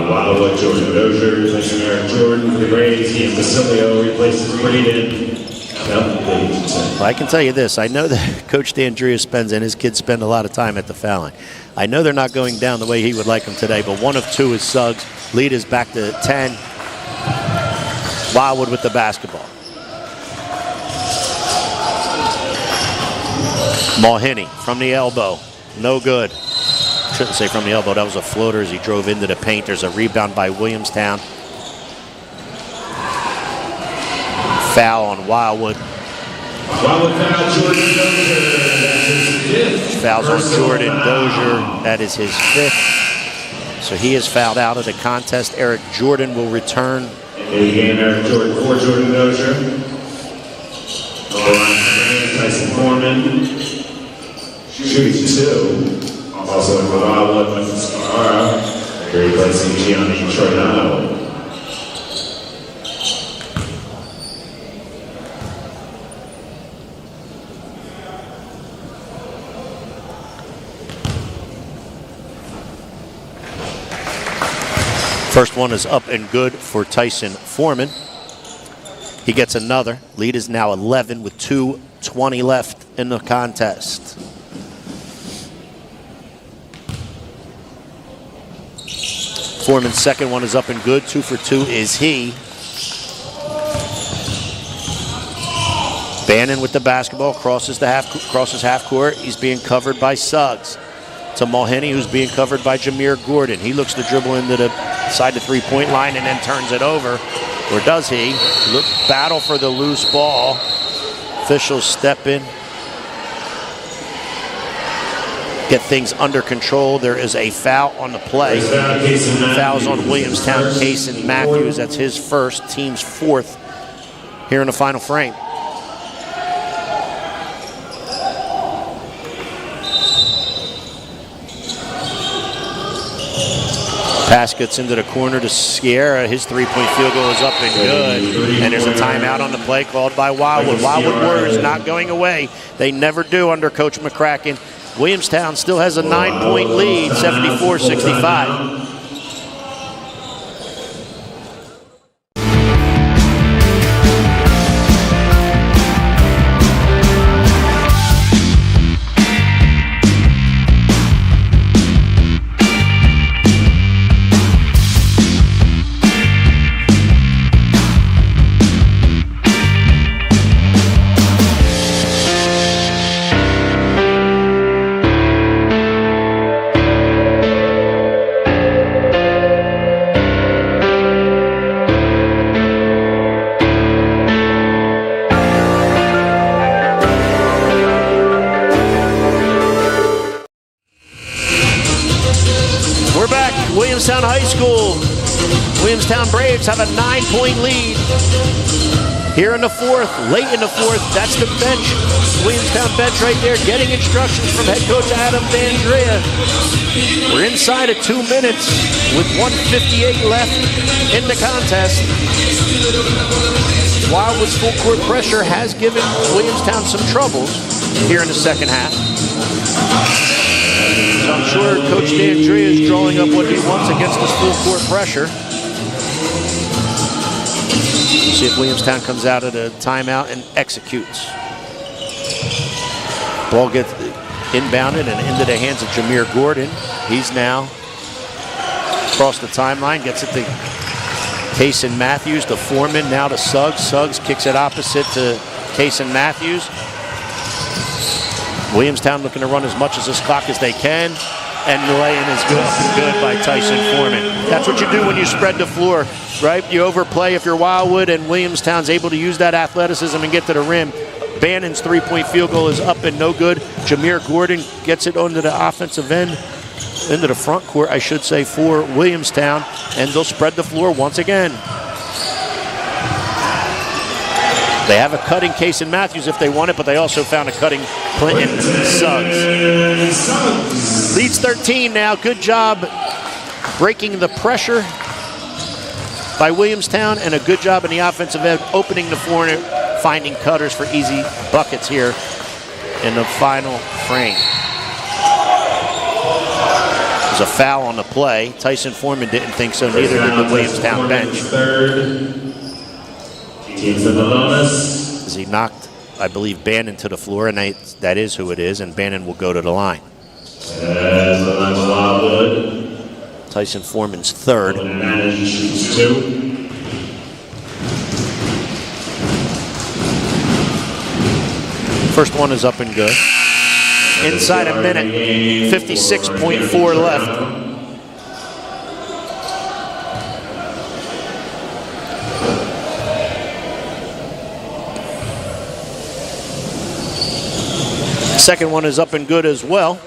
Wildwood, Jordan Dozier replacing Eric Jordan for the Braves. Ian Basilio replaces Braden. Well, I can tell you this. I know that Coach D'Andrea spends, and his kids spend a lot of time at the foul line. I know they're not going down the way he would like them today, but 1 of 2 is Suggs. Lead is back to 10. Wildwood with the basketball. Mulhenny from the elbow. No good. Shouldn't say from the elbow. That was a floater as he drove into the paint. There's a rebound by Williamstown. Foul on Wildwood. Wildwood foul, Jordan Dozier. That's his fifth. Fouls on Jordan Dozier. That is his 5th. So he is fouled out of the contest. Eric Jordan will return. Again, Eric Jordan for Jordan Dozier. Tyson Foreman. Shoots 2. Also in Wildwood with Sciarra. Replacing Gianni Troiano. First one is up and good for Tyson Foreman. He gets another. Lead is now 11 with 2:20 left in the contest. Foreman's second one is up and good. 2 for 2 is he. Bannon with the basketball, crosses half court. He's being covered by Suggs. To Mulhenny, who's being covered by Jameer Gordon. He looks to dribble into the side the three-point line and then turns it over. Or does he? Battle for the loose ball. Officials step in. Get things under control. There is a foul on the play. Fouls on Williamstown, Case and Matthews. That's his first, team's 4th here in the final frame. Pass gets into the corner to Sciarra. His three-point field goal is up and good. And there's a timeout on the play called by Wildwood. Wildwood Warriors not going away. They never do under Coach McCracken. Williamstown still has a 9-point lead, 74-65. Williamstown High School. Williamstown Braves have a 9-point lead. Here in the fourth, late in the fourth, that's the bench. Williamstown bench right there getting instructions from head coach Adam D'Andrea. We're inside of 2 minutes with 1:58 left in the contest. Wildwood's full court pressure has given Williamstown some troubles here in the second half. So I'm sure Coach D'Andrea is drawing up what he wants against this full court pressure. See if Williamstown comes out at a timeout and executes. Ball gets inbounded and into the hands of Jameer Gordon. He's now across the timeline, gets it to Kaysen Matthews, to Foreman, now to Suggs. Suggs kicks it opposite to Kaysen Matthews. Williamstown looking to run as much as this clock as they can, and the lay-in is good by Tyson Foreman. That's what you do when you spread the floor, right? You overplay if you're Wildwood, and Williamstown's able to use that athleticism and get to the rim. Bannon's three-point field goal is up and no good. Jameer Gordon gets it onto the offensive end, into the front court, I should say, for Williamstown, and they'll spread the floor once again. They have a cutting Kaysen Matthews if they want it, but they also found a cutting Clinton Suggs. Leads 13 now. Good job breaking the pressure by Williamstown, and a good job in the offensive end opening the floor and finding cutters for easy buckets here in the final frame. There's a foul on the play. Tyson Foreman didn't think so, neither did the Williamstown bench. As he knocked, I believe, Bannon to the floor, and that is who it is, and Bannon will go to the line. Tyson Foreman's third. First one is up and good. Inside a minute, 56.4 left. Second one is up and good as well.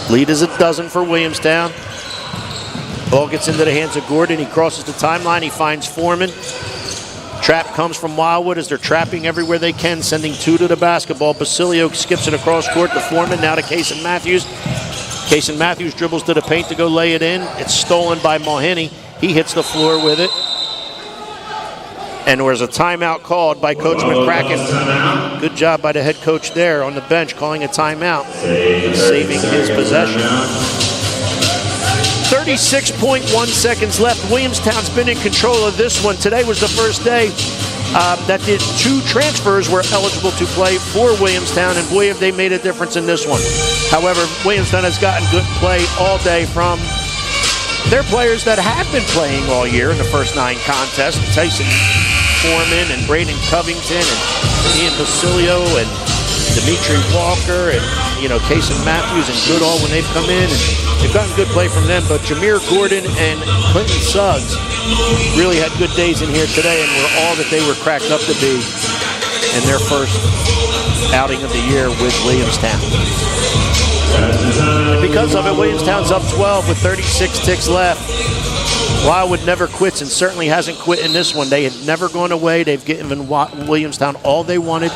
Lead is a dozen for Williamstown. Ball gets into the hands of Gordon. He crosses the timeline. He finds Foreman. Trap comes from Wildwood as they're trapping everywhere they can, sending two to the basketball. Basilio skips it across court to Foreman, now to Kaysen Matthews. Kaysen Matthews dribbles to the paint to go lay it in. It's stolen by Mulhenny. He hits the floor with it. And there was a timeout called by Coach McCracken. Good job by the head coach there on the bench, calling a timeout, saving his possession. 36.1 seconds left. Williamstown's been in control of this one. Today was the first day that the two transfers were eligible to play for Williamstown, and boy, have they made a difference in this one. However, Williamstown has gotten good play all day from their players that have been playing all year in the first 9 contests. Tyson Foreman and Braden Covington and Ian Basilio and Dimitri Walker and, Kaysen Matthews and Goodall when they've come in. And they've gotten good play from them, but Jameer Gordon and Clinton Suggs really had good days in here today and were all that they were cracked up to be in their first outing of the year with Williamstown. And because of it, Williamstown's up 12 with 36 ticks left. Wildwood never quits and certainly hasn't quit in this one. They had never gone away. They've given Williamstown all they wanted.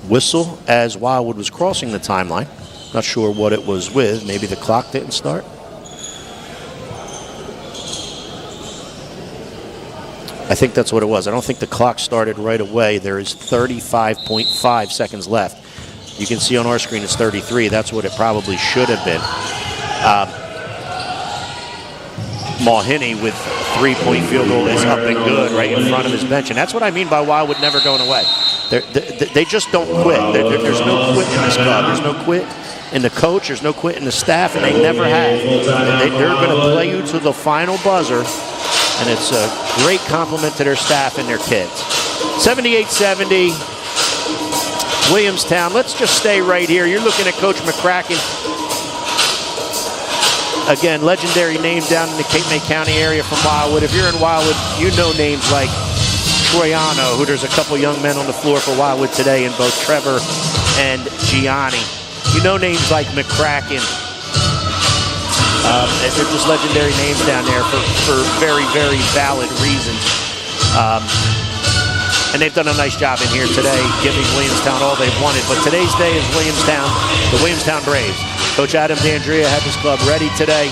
Whistle as Wildwood was crossing the timeline. Not sure what it was with. Maybe the clock didn't start. I think that's what it was. I don't think the clock started right away. There is 35.5 seconds left. You can see on our screen it's 33. That's what it probably should have been. Mulhenny with a 3-point field goal is up and good right in front of his bench. And that's what I mean by Wildwood never going away. They just don't quit. There's no quit in this club. There's no quit in the coach. There's no quit in the staff, and they never have. They're going to play you to the final buzzer, and it's a great compliment to their staff and their kids. 78-70. Williamstown. Let's just stay right here. You're looking at Coach McCracken. Again, legendary name down in the Cape May County area from Wildwood. If you're in Wildwood, you know names like Troiano, who there's a couple young men on the floor for Wildwood today in both Trevor and Gianni. You know names like McCracken. They're just legendary names down there for very, very valid reasons. And they've done a nice job in here today, giving Williamstown all they've wanted. But today's day is Williamstown, the Williamstown Braves. Coach Adam D'Andrea had this club ready today.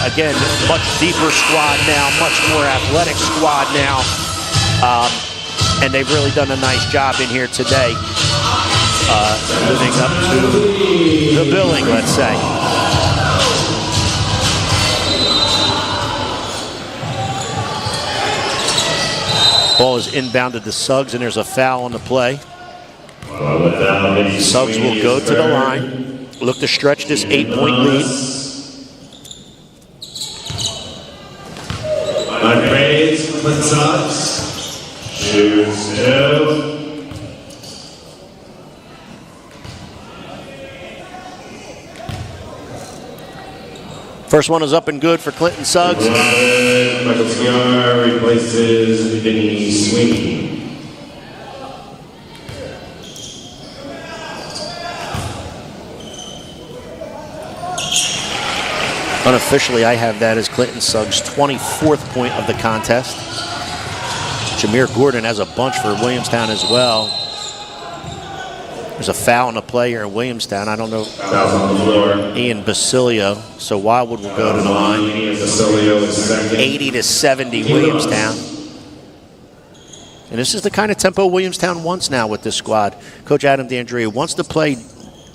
Again, much deeper squad now, much more athletic squad now. And they've really done a nice job in here today, living up to the billing, let's say. Ball is inbounded to Suggs, and there's a foul on the play. Suggs will go to the line, look to stretch this 8-point lead. My praise for Suggs. Shoots 2. First one is up and good for Clinton Suggs. Michael Ciar replaces Vinny Sweeney. Unofficially, I have that as Clinton Suggs' 24th point of the contest. Jameer Gordon has a bunch for Williamstown as well. There's a foul on the play here in Williamstown. I don't know. Fouls on the floor. Ian Basilio. So Wildwood will go to the line. Ian Basilio is second. 80-70 Williamstown. And this is the kind of tempo Williamstown wants now with this squad. Coach Adam D'Andrea wants to play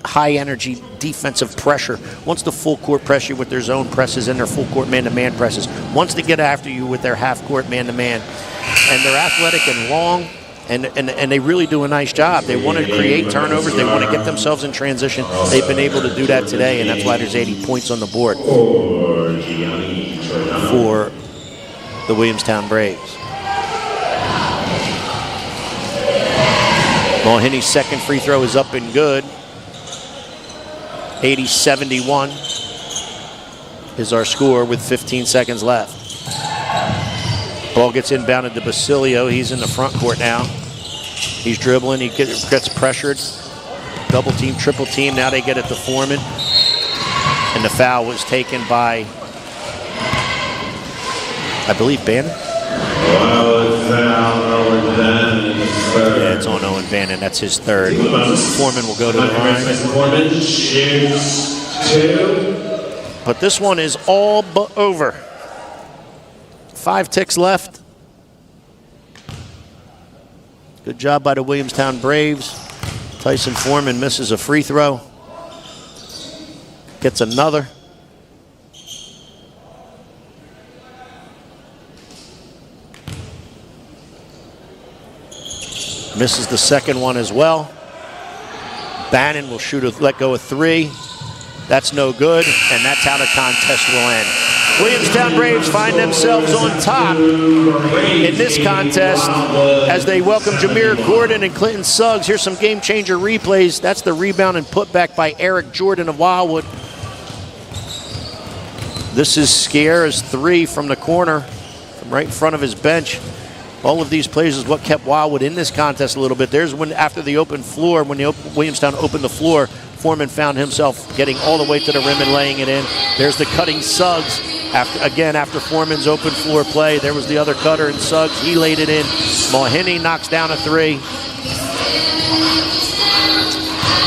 high-energy defensive pressure, wants to full-court press you with their zone presses and their full-court man-to-man presses, wants to get after you with their half-court man-to-man. And they're athletic and long, and they really do a nice job. They want to create turnovers. They want to get themselves in transition. They've been able to do that today, and that's why there's 80 points on the board for the Williamstown Braves. Mulhenny's second free throw is up and good. 80-71 is our score with 15 seconds left. Ball gets inbounded to Basilio. He's in the front court now. He's dribbling. He gets pressured. Double team, triple team. Now they get it to Foreman. And the foul was taken by, I believe, Bannon. Yeah, it's on Owen Bannon. That's his third. Foreman will go to the line. Foreman shoots 2. But this one is all but over. 5 ticks left. Good job by the Williamstown Braves. Tyson Foreman misses a free throw. Gets another. Misses the second one as well. Bannon will let go of 3. That's no good, and that's how the contest will end. Williamstown Braves find themselves on top in this contest as they welcome Jameer Gordon and Clinton Suggs. Here's some game-changer replays. That's the rebound and putback by Eric Jordan of Wildwood. This is Sierra's 3 from the corner, from right in front of his bench. All of these plays is what kept Wildwood in this contest a little bit. There's when, after the open floor, when Williamstown opened the floor, Foreman found himself getting all the way to the rim and laying it in. There's the cutting Suggs. After Foreman's open floor play, there was the other cutter, and Suggs, he laid it in. Mulhenny knocks down a 3.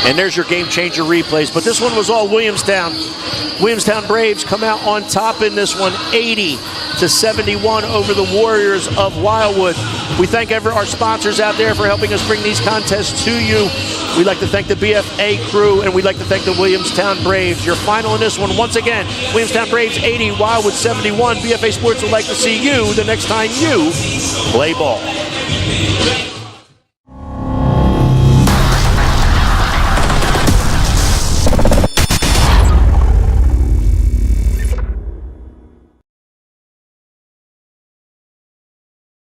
And there's your game-changer replays. But this one was all Williamstown. Williamstown Braves come out on top in this one, 80-71 over the Warriors of Wildwood. We thank our sponsors out there for helping us bring these contests to you. We'd like to thank the BFA crew, and we'd like to thank the Williamstown Braves. Your final in this one, once again, Williamstown Braves 80, Wildwood 71. BFA Sports would like to see you the next time you play ball.